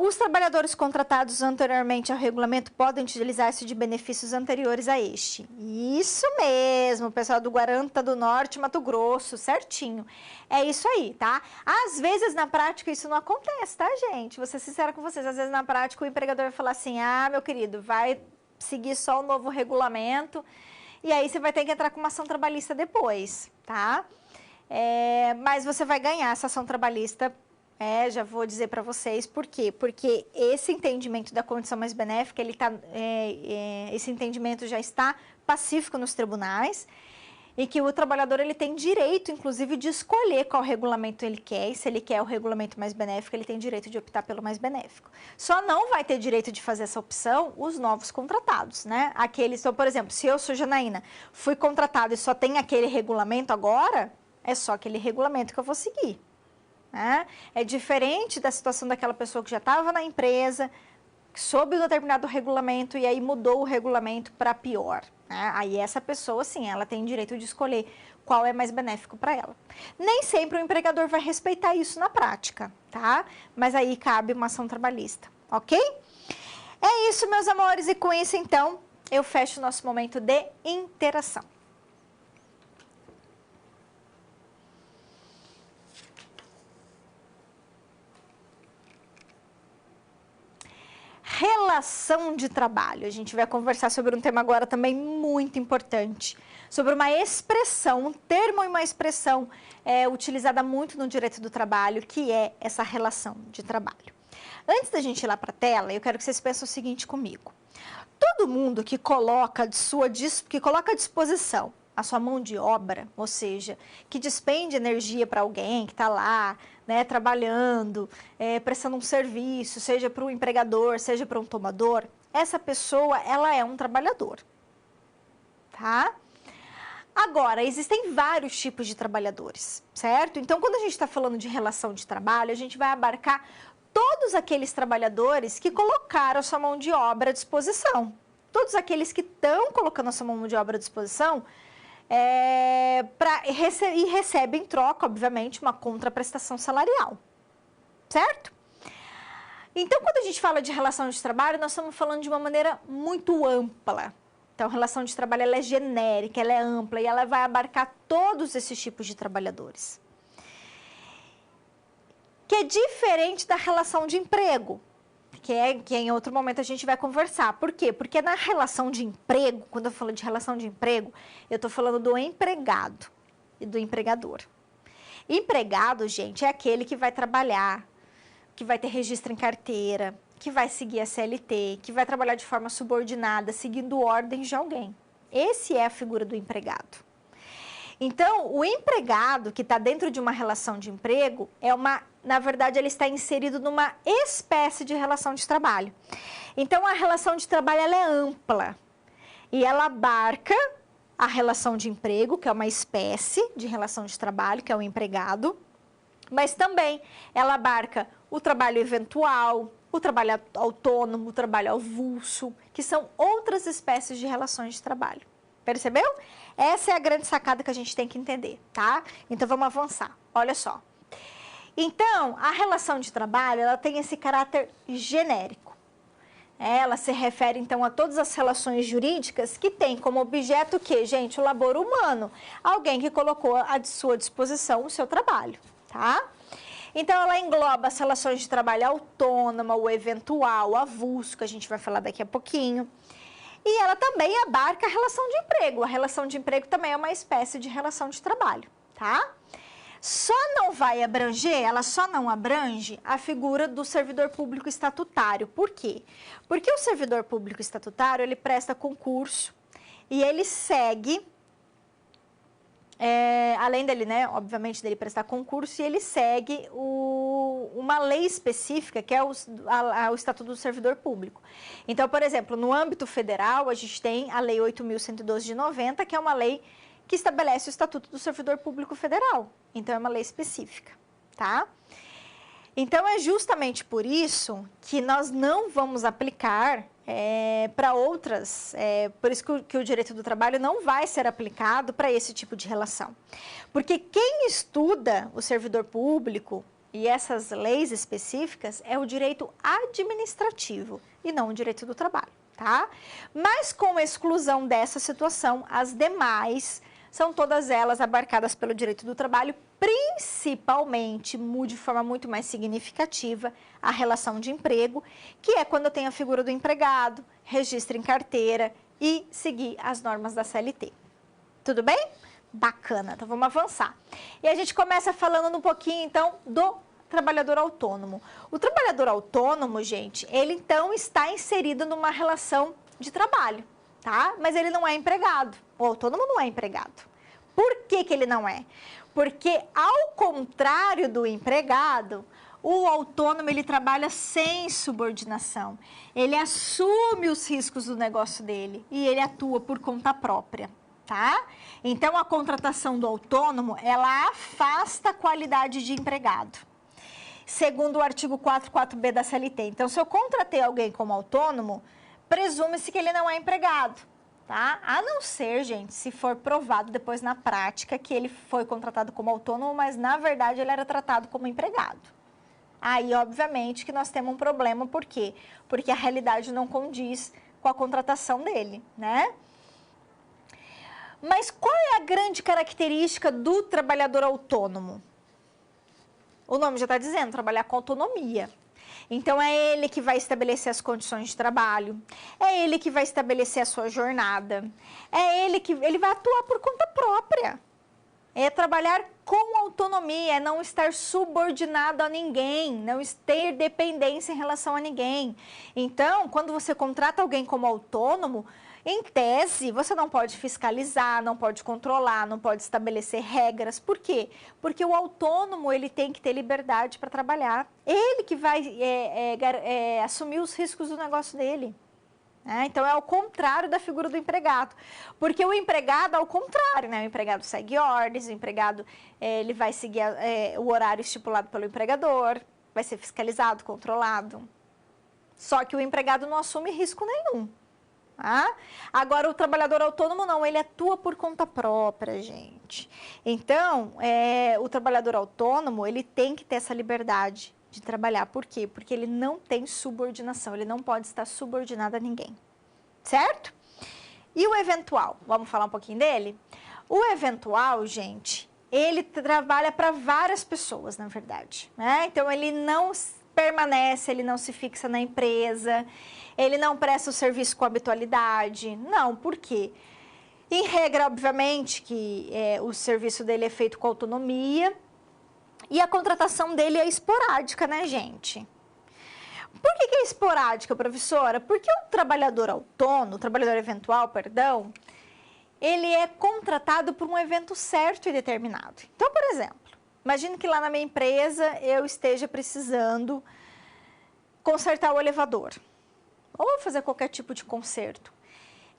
Os trabalhadores contratados anteriormente ao regulamento podem utilizar-se de benefícios anteriores a este. Isso mesmo, pessoal do Guaranta do Norte, Mato Grosso, certinho. É isso aí, tá? Às vezes, na prática, isso não acontece, tá, gente? Vou ser sincera com vocês. Às vezes, na prática, o empregador vai falar assim, meu querido, vai seguir só o novo regulamento e aí você vai ter que entrar com uma ação trabalhista depois, tá? Mas você vai ganhar essa ação trabalhista. Já vou dizer para vocês por quê. Porque esse entendimento da condição mais benéfica, esse entendimento já está pacífico nos tribunais e que o trabalhador ele tem direito, inclusive, de escolher qual regulamento ele quer. E se ele quer o regulamento mais benéfico, ele tem direito de optar pelo mais benéfico. Só não vai ter direito de fazer essa opção os novos contratados, né? Então, por exemplo, se eu sou Janaína, fui contratado e só tem aquele regulamento agora, é só aquele regulamento que eu vou seguir. É diferente da situação daquela pessoa que já estava na empresa, sob um determinado regulamento e aí mudou o regulamento para pior. Aí essa pessoa, sim, ela tem direito de escolher qual é mais benéfico para ela. Nem sempre o empregador vai respeitar isso na prática, tá? Mas aí cabe uma ação trabalhista, ok? É isso, meus amores, e com isso, então, eu fecho o nosso momento de interação. Relação de trabalho. A gente vai conversar sobre um tema agora também muito importante, sobre uma expressão, um termo e uma expressão utilizada muito no direito do trabalho, que é essa relação de trabalho. Antes da gente ir lá para a tela, eu quero que vocês pensem o seguinte comigo. Todo mundo que coloca à disposição a sua mão de obra, ou seja, que despende energia para alguém que está lá, né, trabalhando, prestando um serviço, seja para o empregador, seja para um tomador, essa pessoa, ela é um trabalhador, tá? Agora, existem vários tipos de trabalhadores, certo? Então, quando a gente está falando de relação de trabalho, a gente vai abarcar todos aqueles trabalhadores que colocaram a sua mão de obra à disposição. Todos aqueles que estão colocando a sua mão de obra à disposição e recebem em troca, obviamente, uma contraprestação salarial, certo? Então, quando a gente fala de relação de trabalho, nós estamos falando de uma maneira muito ampla. Então, a relação de trabalho ela é genérica, ela é ampla e ela vai abarcar todos esses tipos de trabalhadores. Que é diferente da relação de emprego, que em outro momento a gente vai conversar. Por quê? Porque na relação de emprego, quando eu falo de relação de emprego, eu estou falando do empregado e do empregador. Empregado, gente, é aquele que vai trabalhar, que vai ter registro em carteira, que vai seguir a CLT, que vai trabalhar de forma subordinada, seguindo ordens de alguém. Esse é a figura do empregado. Então, o empregado que está dentro de uma relação de emprego, na verdade, ele está inserido numa espécie de relação de trabalho. Então, a relação de trabalho ela é ampla e ela abarca a relação de emprego, que é uma espécie de relação de trabalho, que é o empregado, mas também ela abarca o trabalho eventual, o trabalho autônomo, o trabalho avulso, que são outras espécies de relações de trabalho. Percebeu? Essa é a grande sacada que a gente tem que entender, tá? Então, vamos avançar. Olha só. Então, a relação de trabalho, ela tem esse caráter genérico. Ela se refere, então, a todas as relações jurídicas que têm como objeto o quê, gente? O labor humano. Alguém que colocou à sua disposição o seu trabalho, tá? Então, ela engloba as relações de trabalho autônoma, o eventual, o avulso, que a gente vai falar daqui a pouquinho. E ela também abarca a relação de emprego. A relação de emprego também é uma espécie de relação de trabalho, tá? Só não vai abranger, ela só não abrange a figura do servidor público estatutário. Por quê? Porque o servidor público estatutário, ele presta concurso e ele segue, além dele, né, obviamente, dele prestar concurso, e ele segue uma lei específica, que é o Estatuto do Servidor Público. Então, por exemplo, no âmbito federal, a gente tem a Lei 8.112 de 90, que é uma lei que estabelece o Estatuto do Servidor Público Federal. Então, é uma lei específica, tá? Então, é justamente por isso que nós não vamos aplicar para outras, por isso que o direito do trabalho não vai ser aplicado para esse tipo de relação. Porque quem estuda o servidor público e essas leis específicas é o direito administrativo e não o direito do trabalho, tá? Mas com exclusão dessa situação, as demais são todas elas abarcadas pelo direito do trabalho, principalmente, de forma muito mais significativa, a relação de emprego, que é quando eu tenho a figura do empregado, registro em carteira e seguir as normas da CLT. Tudo bem? Bacana, então vamos avançar. E a gente começa falando um pouquinho, então, do trabalhador autônomo. O trabalhador autônomo, gente, ele então está inserido numa relação de trabalho, tá? Mas ele não é empregado. O autônomo não é empregado. Por que que ele não é? Porque, ao contrário do empregado, o autônomo, ele trabalha sem subordinação. Ele assume os riscos do negócio dele e ele atua por conta própria, tá? Então, a contratação do autônomo, ela afasta a qualidade de empregado, segundo o artigo 44B da CLT. Então, se eu contratei alguém como autônomo, presume-se que ele não é empregado. Tá? A não ser, gente, se for provado depois na prática que ele foi contratado como autônomo, mas na verdade ele era tratado como empregado. Aí, obviamente, que nós temos um problema, por quê? Porque a realidade não condiz com a contratação dele, né? Mas qual é a grande característica do trabalhador autônomo? O nome já está dizendo, trabalhar com autonomia. Então, é ele que vai estabelecer as condições de trabalho, é ele que vai estabelecer a sua jornada, é ele vai atuar por conta própria. É trabalhar com autonomia, é não estar subordinado a ninguém, não ter dependência em relação a ninguém. Então, quando você contrata alguém como autônomo, em tese, você não pode fiscalizar, não pode controlar, não pode estabelecer regras. Por quê? Porque o autônomo, ele tem que ter liberdade para trabalhar. Ele que vai assumir os riscos do negócio dele. Então, é ao contrário da figura do empregado. Porque o empregado, ao contrário, né? O empregado segue ordens, o empregado ele vai seguir o horário estipulado pelo empregador, vai ser fiscalizado, controlado. Só que o empregado não assume risco nenhum. Agora, o trabalhador autônomo não, ele atua por conta própria, gente. Então, o trabalhador autônomo, ele tem que ter essa liberdade de trabalhar. Por quê? Porque ele não tem subordinação, ele não pode estar subordinado a ninguém, certo? E o eventual? Vamos falar um pouquinho dele? O eventual, gente, ele trabalha para várias pessoas, na verdade, né? Então, ele não permanece, ele não se fixa na empresa, ele não presta o serviço com habitualidade. Não, por quê? Em regra, obviamente, que o serviço dele é feito com autonomia e a contratação dele é esporádica, né, gente? Por que é esporádica, professora? Porque o trabalhador autônomo, o trabalhador eventual, perdão, ele é contratado por um evento certo e determinado. Então, por exemplo, imagine que lá na minha empresa eu esteja precisando consertar o elevador ou fazer qualquer tipo de conserto.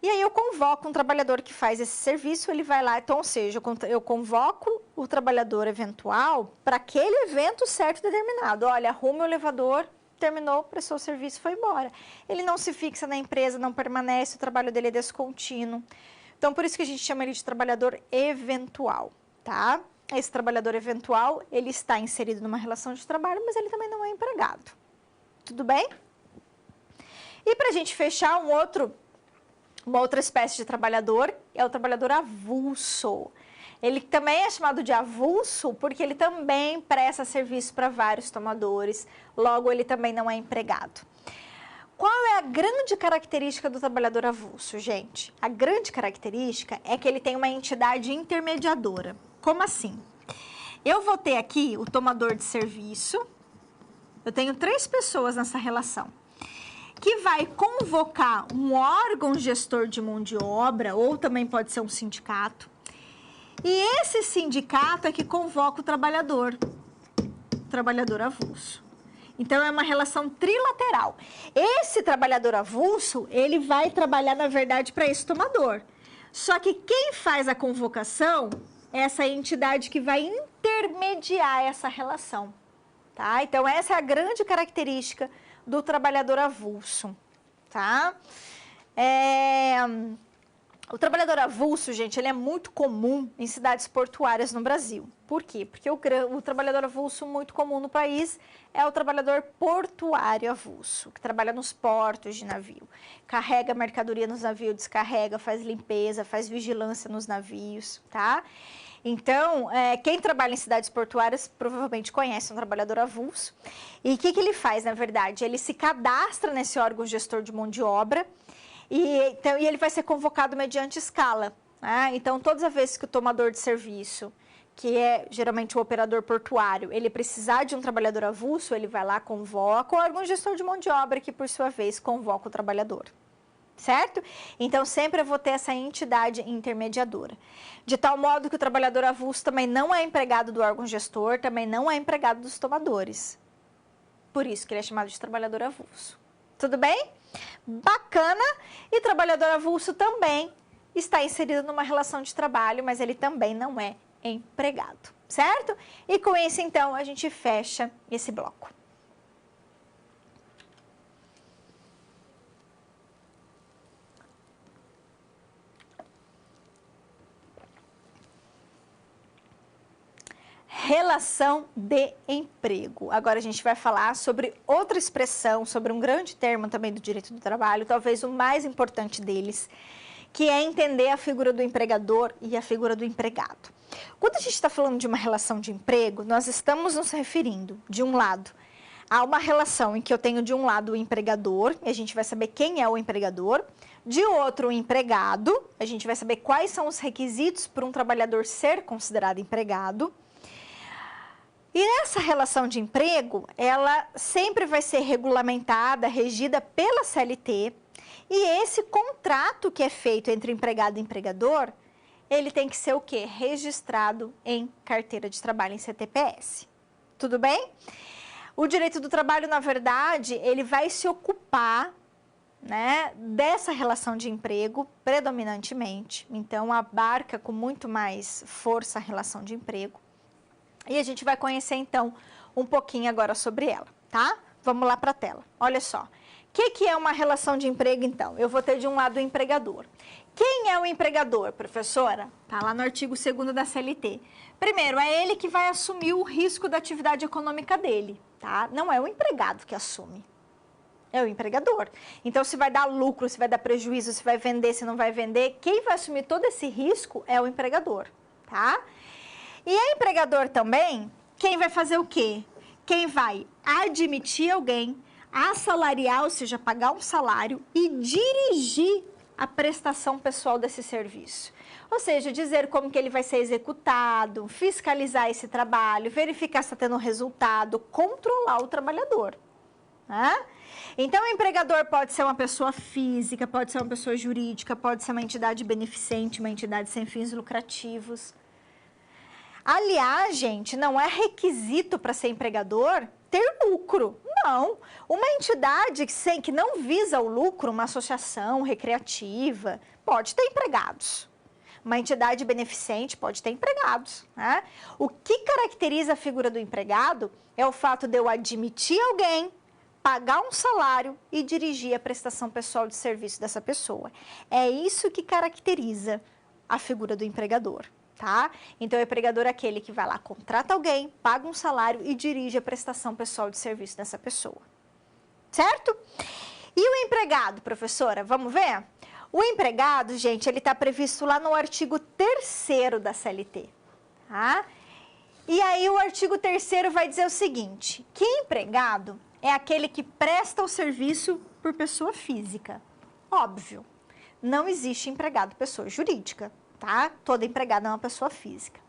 E aí eu convoco um trabalhador que faz esse serviço, ele vai lá, então, ou seja, eu convoco o trabalhador eventual para aquele evento certo e determinado. Olha, arrume o elevador, terminou, prestou o serviço, foi embora. Ele não se fixa na empresa, não permanece, o trabalho dele é descontínuo. Então, por isso que a gente chama ele de trabalhador eventual, tá? Esse trabalhador eventual, ele está inserido numa relação de trabalho, mas ele também não é empregado. Tudo bem? E para a gente fechar, uma outra espécie de trabalhador é o trabalhador avulso. Ele também é chamado de avulso porque ele também presta serviço para vários tomadores, logo ele também não é empregado. Qual é a grande característica do trabalhador avulso, gente? A grande característica é que ele tem uma entidade intermediadora. Como assim? Eu vou ter aqui o tomador de serviço, eu tenho 3 pessoas nessa relação, que vai convocar um órgão gestor de mão de obra, ou também pode ser um sindicato, e esse sindicato é que convoca o trabalhador avulso. Então, é uma relação trilateral. Esse trabalhador avulso, ele vai trabalhar, na verdade, para esse tomador. Só que quem faz a convocação é essa entidade que vai intermediar essa relação, tá? Então, essa é a grande característica do trabalhador avulso, tá? O trabalhador avulso, gente, ele é muito comum em cidades portuárias no Brasil. Por quê? Porque o trabalhador avulso muito comum no país é o trabalhador portuário avulso, que trabalha nos portos de navio. Carrega mercadoria nos navios, descarrega, faz limpeza, faz vigilância nos navios, tá? Então, quem trabalha em cidades portuárias provavelmente conhece um trabalhador avulso. E o que ele faz, na verdade? Ele se cadastra nesse órgão gestor de mão de obra, e ele vai ser convocado mediante escala, né? Então, todas as vezes que o tomador de serviço, que é geralmente o operador portuário, ele precisar de um trabalhador avulso, ele vai lá, convoca o órgão gestor de mão de obra, que por sua vez convoca o trabalhador, certo? Então, sempre eu vou ter essa entidade intermediadora. De tal modo que o trabalhador avulso também não é empregado do órgão gestor, também não é empregado dos tomadores. Por isso que ele é chamado de trabalhador avulso. Tudo bem? Bacana. E trabalhador avulso também está inserido numa relação de trabalho, mas ele também não é empregado, certo? E com isso, então, a gente fecha esse bloco. Relação de emprego. Agora a gente vai falar sobre outra expressão, sobre um grande termo também do direito do trabalho, talvez o mais importante deles, que é entender a figura do empregador e a figura do empregado. Quando a gente está falando de uma relação de emprego, nós estamos nos referindo, de um lado, a uma relação em que eu tenho de um lado o empregador, e a gente vai saber quem é o empregador, de outro o empregado, a gente vai saber quais são os requisitos para um trabalhador ser considerado empregado. E essa relação de emprego, ela sempre vai ser regulamentada, regida pela CLT, e esse contrato que é feito entre empregado e empregador, ele tem que ser o quê? Registrado em carteira de trabalho, em CTPS. Tudo bem? O direito do trabalho, na verdade, ele vai se ocupar, né, dessa relação de emprego predominantemente, então abarca com muito mais força a relação de emprego. E a gente vai conhecer, então, um pouquinho agora sobre ela, tá? Vamos lá para a tela. Olha só. O que é uma relação de emprego, então? Eu vou ter de um lado o empregador. Quem é o empregador, professora? Tá lá no artigo 2º da CLT. Primeiro, é ele que vai assumir o risco da atividade econômica dele, tá? Não é o empregado que assume. É o empregador. Então, se vai dar lucro, se vai dar prejuízo, se vai vender, se não vai vender, quem vai assumir todo esse risco é o empregador, tá? E é empregador também, quem vai fazer o quê? Quem vai admitir alguém, assalariar, ou seja, pagar um salário e dirigir a prestação pessoal desse serviço. Ou seja, dizer como que ele vai ser executado, fiscalizar esse trabalho, verificar se está tendo resultado, controlar o trabalhador. Né? Então, o empregador pode ser uma pessoa física, pode ser uma pessoa jurídica, pode ser uma entidade beneficente, uma entidade sem fins lucrativos. Aliás, gente, não é requisito para ser empregador ter lucro. Não. Uma entidade que não visa o lucro, uma associação recreativa, pode ter empregados. Uma entidade beneficente pode ter empregados. Né? O que caracteriza a figura do empregado é o fato de eu admitir alguém, pagar um salário e dirigir a prestação pessoal de serviço dessa pessoa. É isso que caracteriza a figura do empregador, tá? Então, o empregador é aquele que vai lá, contrata alguém, paga um salário e dirige a prestação pessoal de serviço dessa pessoa, certo? E o empregado, professora, vamos ver? O empregado, gente, ele está previsto lá no artigo 3º da CLT, tá? E aí o artigo 3º vai dizer o seguinte, que empregado é aquele que presta o serviço por pessoa física. Óbvio, não existe empregado pessoa jurídica, tá? Todo empregado é uma pessoa física.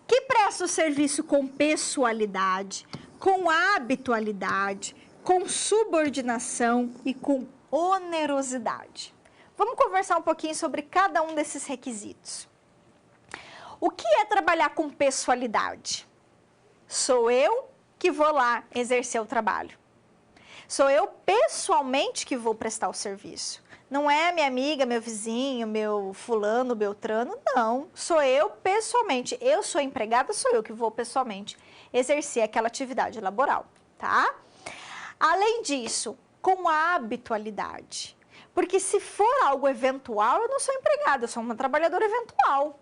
Que presta o serviço com pessoalidade, com habitualidade, com subordinação e com onerosidade. Vamos conversar um pouquinho sobre cada um desses requisitos. O que é trabalhar com pessoalidade? Sou eu que vou lá exercer o trabalho. Sou eu pessoalmente que vou prestar o serviço. Não é minha amiga, meu vizinho, meu fulano, beltrano, não. Sou eu pessoalmente. Eu sou empregada, sou eu que vou pessoalmente exercer aquela atividade laboral, tá? Além disso, com a habitualidade. Porque se for algo eventual, eu não sou empregada, eu sou uma trabalhadora eventual.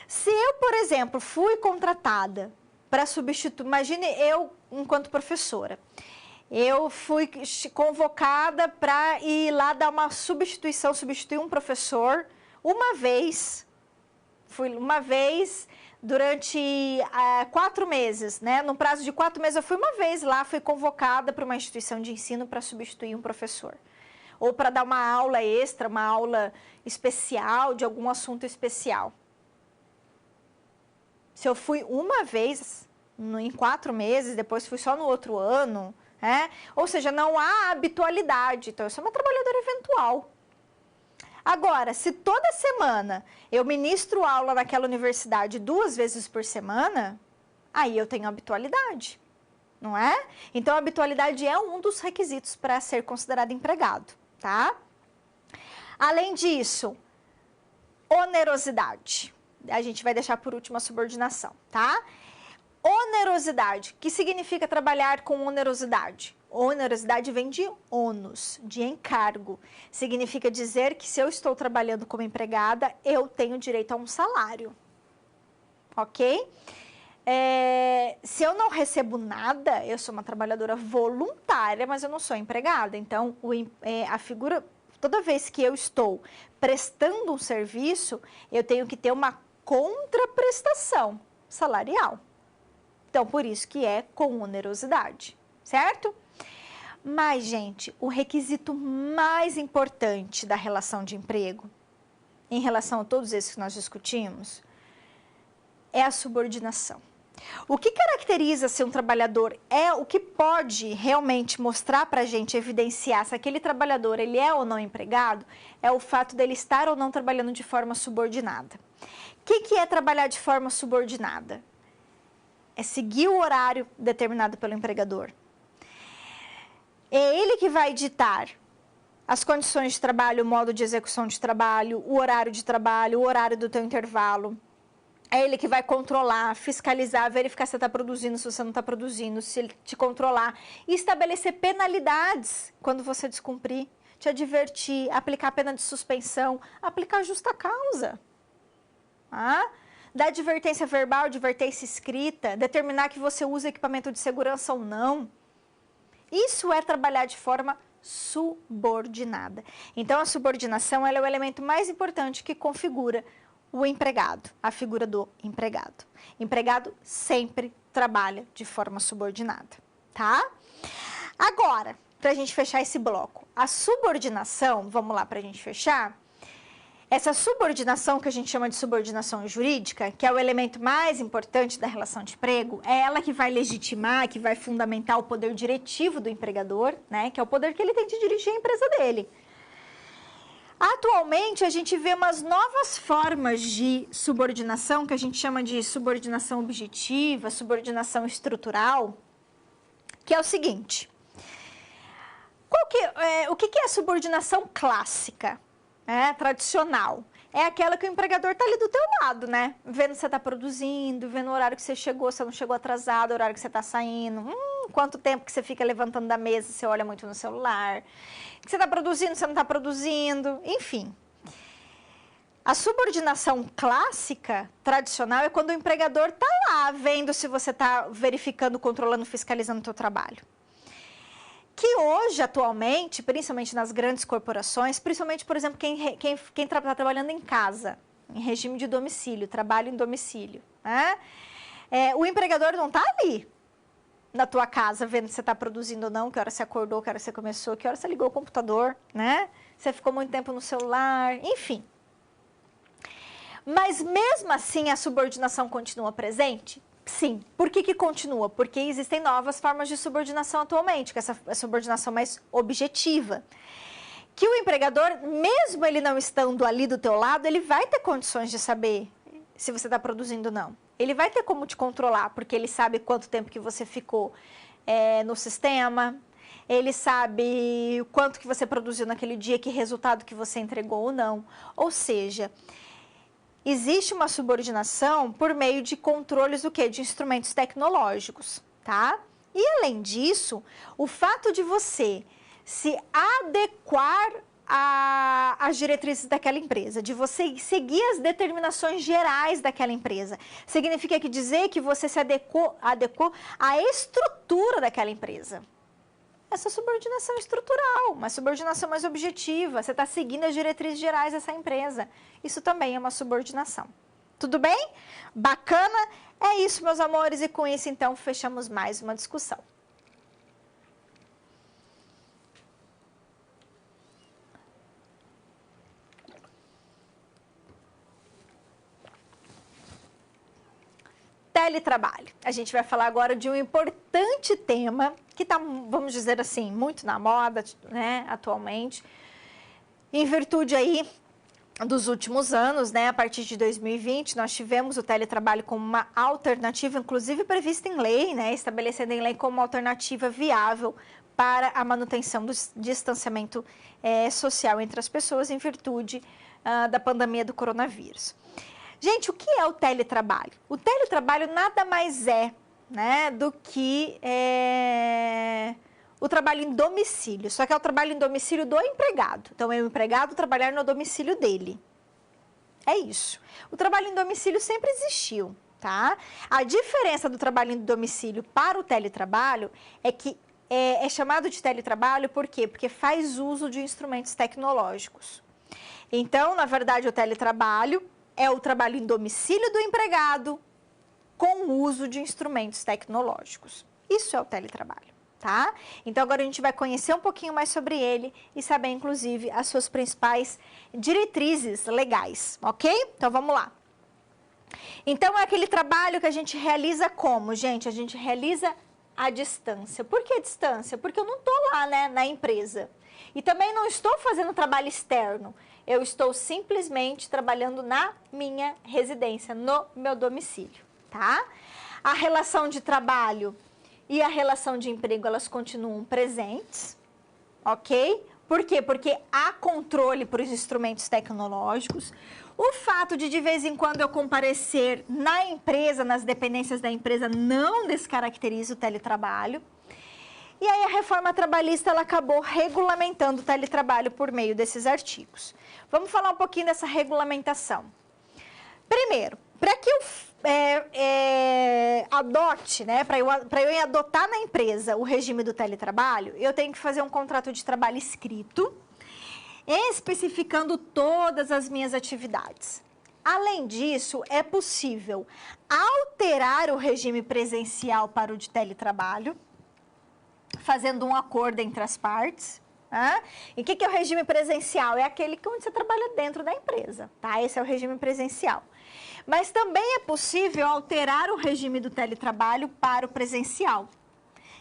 Se eu, por exemplo, fui contratada para substituir, imagine eu enquanto professora, eu fui convocada para ir lá dar uma substituição, substituir um professor uma vez, fui uma vez durante 4 meses, né? No prazo de 4 meses eu fui uma vez lá, fui convocada para uma instituição de ensino para substituir um professor. Ou para dar uma aula extra, uma aula especial de algum assunto especial. Se eu fui uma vez em 4 meses, depois fui só no outro ano, ou seja, não há habitualidade. Então, eu sou uma trabalhadora eventual. Agora, se toda semana eu ministro aula naquela universidade 2 vezes por semana, aí eu tenho habitualidade, não é? Então, a habitualidade é um dos requisitos para ser considerado empregado, tá? Além disso, onerosidade. A gente vai deixar por último a subordinação, tá? Onerosidade. O que significa trabalhar com onerosidade? Onerosidade vem de ônus, de encargo. Significa dizer que se eu estou trabalhando como empregada, eu tenho direito a um salário. Ok? Se eu não recebo nada, eu sou uma trabalhadora voluntária, mas eu não sou empregada. Então, a figura, toda vez que eu estou prestando um serviço, eu tenho que ter uma contraprestação salarial. Então, por isso que é com onerosidade, certo? Mas, gente, o requisito mais importante da relação de emprego, em relação a todos esses que nós discutimos, é a subordinação. O que caracteriza ser um trabalhador o que pode realmente mostrar para a gente, evidenciar se aquele trabalhador ele é ou não empregado, é o fato dele estar ou não trabalhando de forma subordinada. O que é trabalhar de forma subordinada? É seguir o horário determinado pelo empregador. É ele que vai ditar as condições de trabalho, o modo de execução de trabalho, o horário de trabalho, o horário do teu intervalo. É ele que vai controlar, fiscalizar, verificar se você está produzindo, se você não está produzindo, se ele te controlar. E estabelecer penalidades quando você descumprir, te advertir, aplicar pena de suspensão, aplicar justa causa. Dar advertência verbal, advertência escrita, determinar que você usa equipamento de segurança ou não. Isso é trabalhar de forma subordinada. Então, a subordinação ela é o elemento mais importante que configura o empregado, a figura do empregado. Empregado sempre trabalha de forma subordinada, tá? Agora, para a gente fechar esse bloco, a subordinação, vamos lá para a gente fechar, essa subordinação que a gente chama de subordinação jurídica, que é o elemento mais importante da relação de emprego, é ela que vai legitimar, que vai fundamentar o poder diretivo do empregador, né? Que é o poder que ele tem de dirigir a empresa dele. Atualmente, a gente vê umas novas formas de subordinação, que a gente chama de subordinação objetiva, subordinação estrutural, que é o seguinte. O que é a subordinação clássica? Tradicional. É aquela que o empregador está ali do teu lado, né? Vendo se você está produzindo, vendo o horário que você chegou, se não chegou atrasado, o horário que você está saindo. Quanto tempo que você fica levantando da mesa, você olha muito no celular, que você está produzindo, você não está produzindo, enfim. A subordinação clássica, tradicional, é quando o empregador está lá vendo se você está verificando, controlando, fiscalizando o seu trabalho. Que hoje, atualmente, principalmente nas grandes corporações, principalmente, por exemplo, quem está trabalhando em casa, em regime de domicílio, trabalho em domicílio, né? O empregador não está ali na tua casa vendo se você está produzindo ou não, que hora você acordou, que hora você começou, que hora você ligou o computador, né? Você ficou muito tempo no celular, enfim. Mas mesmo assim a subordinação continua presente? Sim. Por que continua? Porque existem novas formas de subordinação atualmente, que essa é a subordinação mais objetiva. Que o empregador, mesmo ele não estando ali do teu lado, ele vai ter condições de saber se você está produzindo ou não. Ele vai ter como te controlar, porque ele sabe quanto tempo que você ficou no sistema, ele sabe o quanto que você produziu naquele dia, que resultado que você entregou ou não. Ou seja, existe uma subordinação por meio de controles do quê? De instrumentos tecnológicos, tá? E além disso, o fato de você se adequar às diretrizes daquela empresa, de você seguir as determinações gerais daquela empresa, significa dizer que você se adequou à estrutura daquela empresa. Essa subordinação estrutural, uma subordinação mais objetiva, você está seguindo as diretrizes gerais dessa empresa. Isso também é uma subordinação. Tudo bem? Bacana? É isso, meus amores, e com isso, então, fechamos mais uma discussão. Teletrabalho. A gente vai falar agora de um importante tema que está, vamos dizer assim, muito na moda, né, atualmente, em virtude aí dos últimos anos, né, a partir de 2020, nós tivemos o teletrabalho como uma alternativa, inclusive prevista em lei, né, estabelecida em lei como uma alternativa viável para a manutenção do distanciamento social entre as pessoas em virtude da pandemia do coronavírus. Gente, o que é o teletrabalho? O teletrabalho nada mais é, né, do que o trabalho em domicílio, só que é o trabalho em domicílio do empregado. Então, é o empregado trabalhar no domicílio dele. É isso. O trabalho em domicílio sempre existiu, tá? A diferença do trabalho em domicílio para o teletrabalho é que é chamado de teletrabalho por quê? Porque faz uso de instrumentos tecnológicos. Então, na verdade, o teletrabalho é o trabalho em domicílio do empregado com o uso de instrumentos tecnológicos. Isso é o teletrabalho, tá? Então, agora a gente vai conhecer um pouquinho mais sobre ele e saber, inclusive, as suas principais diretrizes legais, ok? Então, vamos lá. Então, é aquele trabalho que a gente realiza como, gente? A gente realiza à distância. Por que distância? Porque eu não estou lá, né, na empresa. E também não estou fazendo trabalho externo. Eu estou simplesmente trabalhando na minha residência, no meu domicílio, tá? A relação de trabalho e a relação de emprego, elas continuam presentes, ok? Por quê? Porque há controle por instrumentos tecnológicos. O fato de vez em quando eu comparecer na empresa, nas dependências da empresa, não descaracteriza o teletrabalho. E aí a reforma trabalhista ela acabou regulamentando o teletrabalho por meio desses artigos. Vamos falar um pouquinho dessa regulamentação. Primeiro, para que eu adote, né, para eu adotar na empresa o regime do teletrabalho, eu tenho que fazer um contrato de trabalho escrito, especificando todas as minhas atividades. Além disso, é possível alterar o regime presencial para o de teletrabalho, fazendo um acordo entre as partes. E o que é o regime presencial? É aquele onde você trabalha dentro da empresa, tá? Esse é o regime presencial. Mas também é possível alterar o regime do teletrabalho para o presencial.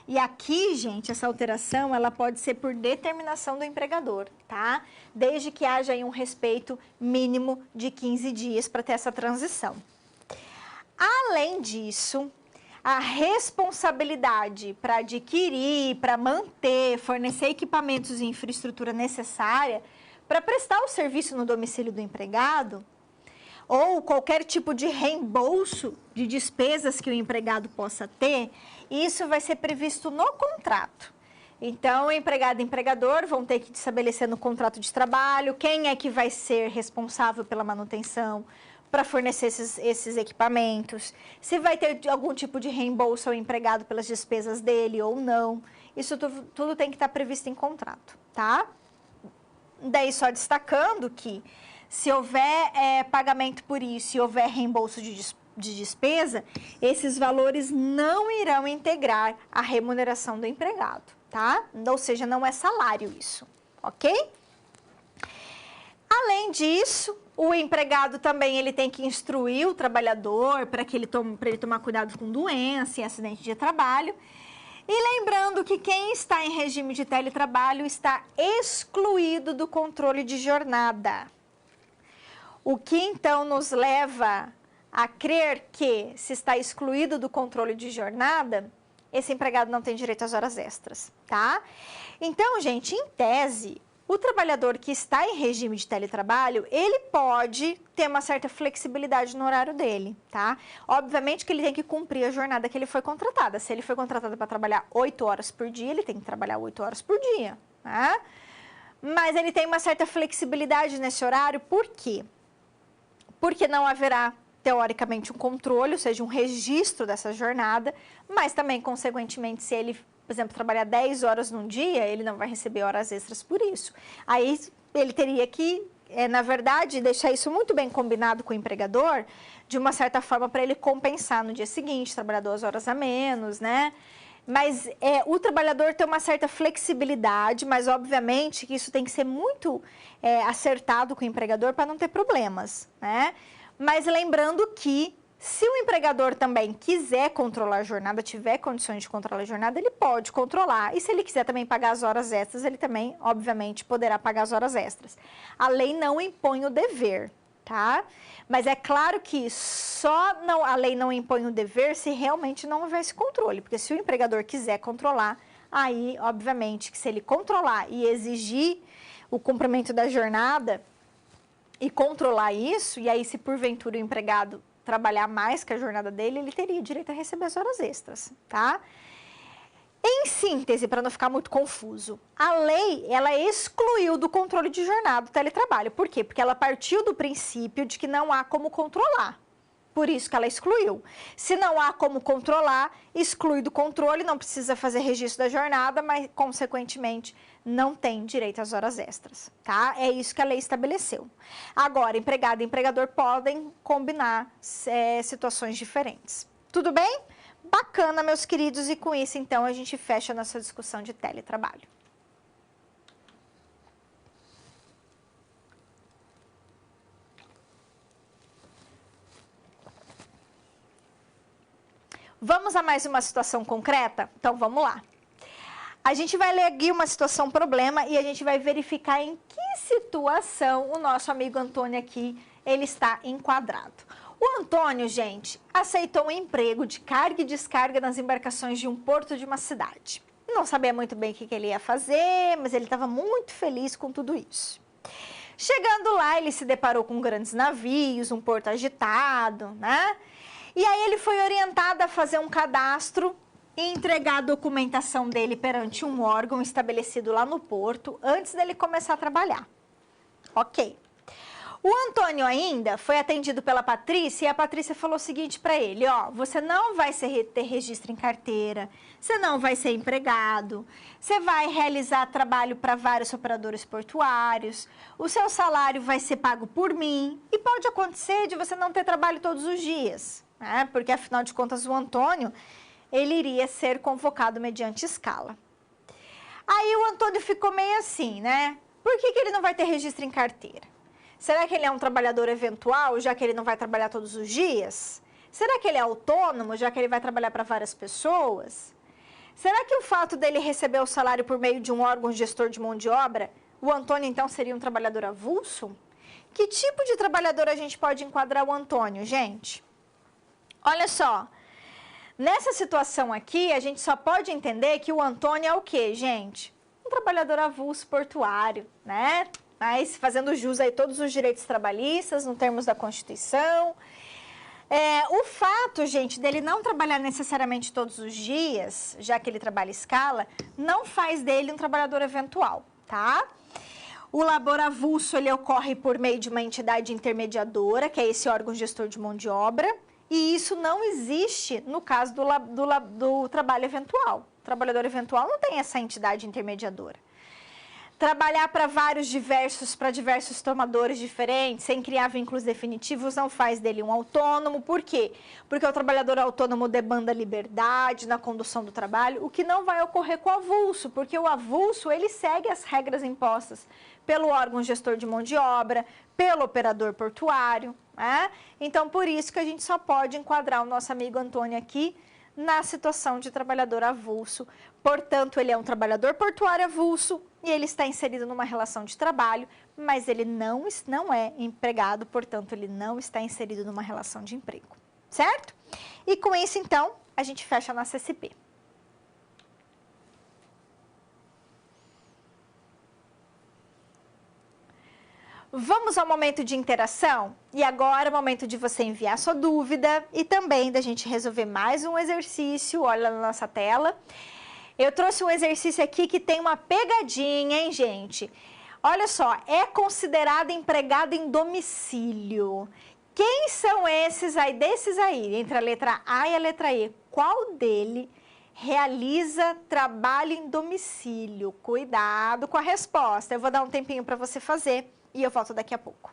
E aqui, gente, essa alteração, ela pode ser por determinação do empregador, tá? Desde que haja aí um respeito mínimo de 15 dias para ter essa transição. Além disso, a responsabilidade para adquirir, para manter, fornecer equipamentos e infraestrutura necessária para prestar o serviço no domicílio do empregado ou qualquer tipo de reembolso de despesas que o empregado possa ter, isso vai ser previsto no contrato. Então, o empregado e o empregador vão ter que estabelecer no contrato de trabalho quem é que vai ser responsável pela manutenção para fornecer esses equipamentos, se vai ter algum tipo de reembolso ao empregado pelas despesas dele ou não. Isso tudo tem que estar previsto em contrato, tá? Daí, só destacando que se houver pagamento por isso e houver reembolso de despesa, esses valores não irão integrar a remuneração do empregado, tá? Ou seja, não é salário isso, ok? Além disso, o empregado também ele tem que instruir o trabalhador para ele tomar cuidado com doença e acidente de trabalho. E lembrando que quem está em regime de teletrabalho está excluído do controle de jornada. O que então nos leva a crer que, se está excluído do controle de jornada, esse empregado não tem direito às horas extras, tá? Então, gente, em tese, o trabalhador que está em regime de teletrabalho, ele pode ter uma certa flexibilidade no horário dele, tá? Obviamente que ele tem que cumprir a jornada que ele foi contratado. Se ele foi contratado para trabalhar 8 horas por dia, ele tem que trabalhar 8 horas por dia, tá? Mas ele tem uma certa flexibilidade nesse horário, por quê? Porque não haverá, teoricamente, um controle, ou seja, um registro dessa jornada, mas também, consequentemente, se ele, por exemplo, trabalhar 10 horas num dia, ele não vai receber horas extras por isso. Aí, ele teria que, na verdade, deixar isso muito bem combinado com o empregador, de uma certa forma, para ele compensar no dia seguinte, trabalhar 2 horas a menos, né? Mas o trabalhador tem uma certa flexibilidade, mas obviamente que isso tem que ser muito acertado com o empregador para não ter problemas, né? Mas lembrando que se o empregador também quiser controlar a jornada, tiver condições de controlar a jornada, ele pode controlar. E se ele quiser também pagar as horas extras, ele também, obviamente, poderá pagar as horas extras. A lei não impõe o dever, tá? Mas é claro que a lei não impõe o dever se realmente não houver esse controle, porque se o empregador quiser controlar, aí, obviamente, que se ele controlar e exigir o cumprimento da jornada e controlar isso, e aí se porventura o empregado trabalhar mais que a jornada dele, ele teria direito a receber as horas extras, tá? Em síntese, para não ficar muito confuso, a lei, ela excluiu do controle de jornada o teletrabalho. Por quê? Porque ela partiu do princípio de que não há como controlar. Por isso que ela excluiu. Se não há como controlar, exclui do controle, não precisa fazer registro da jornada, mas, consequentemente, não tem direito às horas extras, tá? É isso que a lei estabeleceu. Agora, empregado e empregador podem combinar situações diferentes. Tudo bem? Bacana, meus queridos, e com isso, então, a gente fecha a nossa discussão de teletrabalho. Vamos a mais uma situação concreta? Então, vamos lá. A gente vai ler aqui uma situação problema e a gente vai verificar em que situação o nosso amigo Antônio aqui, ele está enquadrado. O Antônio, gente, aceitou um emprego de carga e descarga nas embarcações de um porto de uma cidade. Não sabia muito bem o que ele ia fazer, mas ele estava muito feliz com tudo isso. Chegando lá, ele se deparou com grandes navios, um porto agitado, né? E aí ele foi orientado a fazer um cadastro e entregar a documentação dele perante um órgão estabelecido lá no porto antes dele começar a trabalhar. Ok. O Antônio ainda foi atendido pela Patrícia e a Patrícia falou o seguinte para ele, ó, você não vai ter registro em carteira, você não vai ser empregado, você vai realizar trabalho para vários operadores portuários, o seu salário vai ser pago por mim e pode acontecer de você não ter trabalho todos os dias, né? Porque afinal de contas o Antônio, ele iria ser convocado mediante escala. Aí o Antônio ficou meio assim, né? Por que ele não vai ter registro em carteira? Será que ele é um trabalhador eventual, já que ele não vai trabalhar todos os dias? Será que ele é autônomo, já que ele vai trabalhar para várias pessoas? Será que o fato dele receber o salário por meio de um órgão gestor de mão de obra, o Antônio então seria um trabalhador avulso? Que tipo de trabalhador a gente pode enquadrar o Antônio, gente? Olha só, nessa situação aqui, a gente só pode entender que o Antônio é o quê, gente? Um trabalhador avulso portuário, né? mas fazendo jus aí todos os direitos trabalhistas, no termos da Constituição. O fato, gente, dele não trabalhar necessariamente todos os dias, já que ele trabalha em escala, não faz dele um trabalhador eventual, tá? O labor avulso, ele ocorre por meio de uma entidade intermediadora, que é esse órgão gestor de mão de obra, e isso não existe no caso do trabalho eventual. O trabalhador eventual não tem essa entidade intermediadora. Trabalhar para diversos tomadores diferentes, sem criar vínculos definitivos, não faz dele um autônomo. Por quê? Porque o trabalhador autônomo demanda liberdade na condução do trabalho, o que não vai ocorrer com o avulso, porque o avulso, ele segue as regras impostas pelo órgão gestor de mão de obra, pelo operador portuário, né? Então, por isso que a gente só pode enquadrar o nosso amigo Antônio aqui na situação de trabalhador avulso. Portanto, ele é um trabalhador portuário avulso e ele está inserido numa relação de trabalho, mas ele não é empregado, portanto, ele não está inserido numa relação de emprego, certo? E com isso, então, a gente fecha a nossa SP. Vamos ao momento de interação? E agora é o momento de você enviar sua dúvida e também da gente resolver mais um exercício. Olha na nossa tela. Eu trouxe um exercício aqui que tem uma pegadinha, hein, gente? Olha só, é considerado empregado em domicílio. Quem são esses aí, desses aí, entre a letra A e a letra E? Qual dele realiza trabalho em domicílio? Cuidado com a resposta. Eu vou dar um tempinho para você fazer. E eu volto daqui a pouco.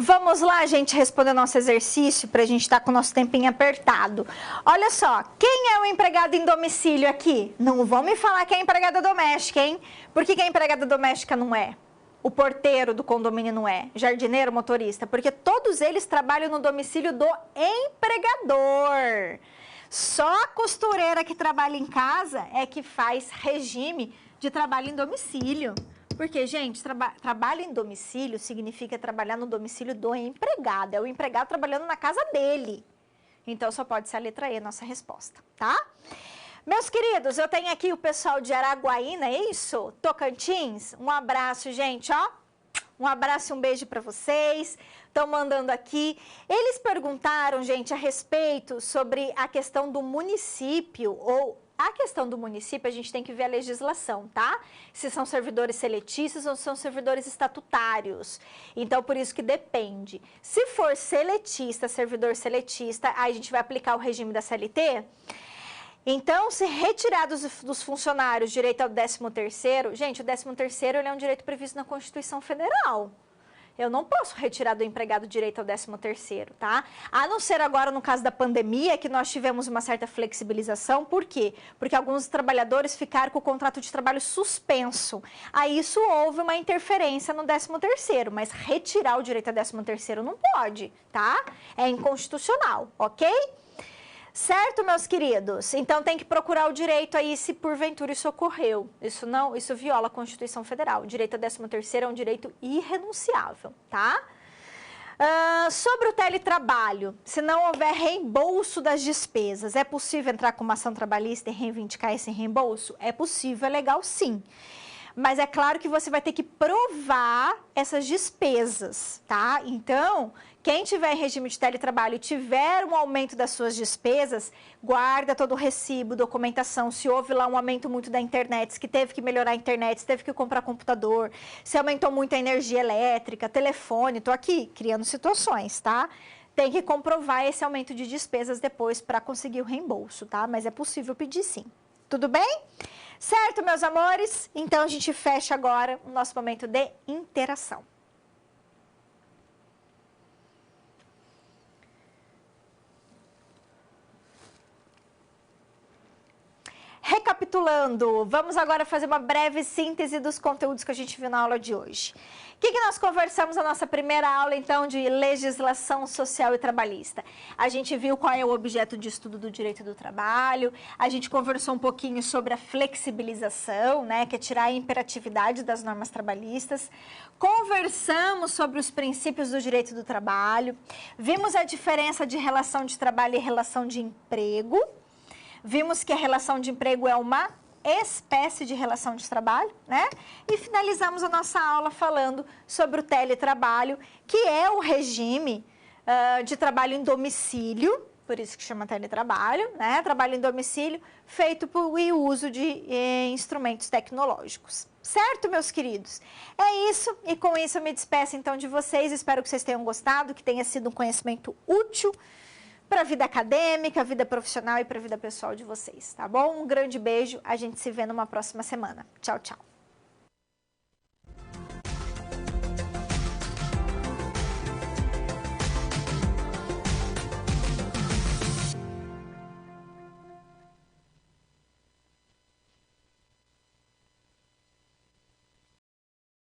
Vamos lá, gente, responder nosso exercício para a gente estar com o nosso tempinho apertado. Olha só, quem é o empregado em domicílio aqui? Não vão me falar que é empregada doméstica, hein? Por que a empregada doméstica não é? O porteiro do condomínio não é? Jardineiro, motorista? Porque todos eles trabalham no domicílio do empregador. Só a costureira que trabalha em casa é que faz regime de trabalho em domicílio. Porque, gente, trabalho em domicílio significa trabalhar no domicílio do empregado. É o empregado trabalhando na casa dele. Então, só pode ser a letra E, nossa resposta, tá? Meus queridos, eu tenho aqui o pessoal de Araguaína, é isso? Tocantins. Um abraço, gente, ó. Um abraço e um beijo para vocês. Estão mandando aqui. Eles perguntaram, gente, a respeito sobre a questão do município ou... A questão do município, a gente tem que ver a legislação, tá? Se são servidores seletistas ou são servidores estatutários. Então, por isso que depende. Se for seletista, servidor seletista, aí a gente vai aplicar o regime da CLT. Então, se retirar dos funcionários direito ao 13º, gente, o 13º ele é um direito previsto na Constituição Federal. Eu não posso retirar do empregado direito ao 13º, tá? A não ser agora no caso da pandemia, que nós tivemos uma certa flexibilização. Por quê? Porque alguns trabalhadores ficaram com o contrato de trabalho suspenso. Aí isso houve uma interferência no 13º, mas retirar o direito ao 13º não pode, tá? É inconstitucional, ok? Certo, meus queridos? Então tem que procurar o direito aí se porventura isso ocorreu. Isso viola a Constituição Federal. O direito ao 13º é um direito irrenunciável, tá? Sobre o teletrabalho, se não houver reembolso das despesas, é possível entrar com uma ação trabalhista e reivindicar esse reembolso? É possível, é legal sim. Mas é claro que você vai ter que provar essas despesas, tá? Então, quem tiver em regime de teletrabalho e tiver um aumento das suas despesas, guarda todo o recibo, documentação. Se houve lá um aumento muito da internet, se teve que melhorar a internet, se teve que comprar computador, se aumentou muito a energia elétrica, telefone, tô aqui criando situações, tá? Tem que comprovar esse aumento de despesas depois para conseguir o reembolso, tá? Mas é possível pedir sim. Tudo bem? Certo, meus amores? Então, a gente fecha agora o nosso momento de interação. Recapitulando, vamos agora fazer uma breve síntese dos conteúdos que a gente viu na aula de hoje. O que nós conversamos na nossa primeira aula, então, de legislação social e trabalhista? A gente viu qual é o objeto de estudo do direito do trabalho, a gente conversou um pouquinho sobre a flexibilização, né, que é tirar a imperatividade das normas trabalhistas, conversamos sobre os princípios do direito do trabalho, vimos a diferença de relação de trabalho e relação de emprego, vimos que a relação de emprego é uma espécie de relação de trabalho, né? E finalizamos a nossa aula falando sobre o teletrabalho, que é o regime de trabalho em domicílio, por isso que chama teletrabalho, né? Trabalho em domicílio feito por uso de instrumentos tecnológicos. Certo, meus queridos? É isso, e com isso eu me despeço então de vocês. Espero que vocês tenham gostado, que tenha sido um conhecimento útil para a vida acadêmica, vida profissional e para a vida pessoal de vocês, tá bom? Um grande beijo, a gente se vê numa próxima semana. Tchau, tchau.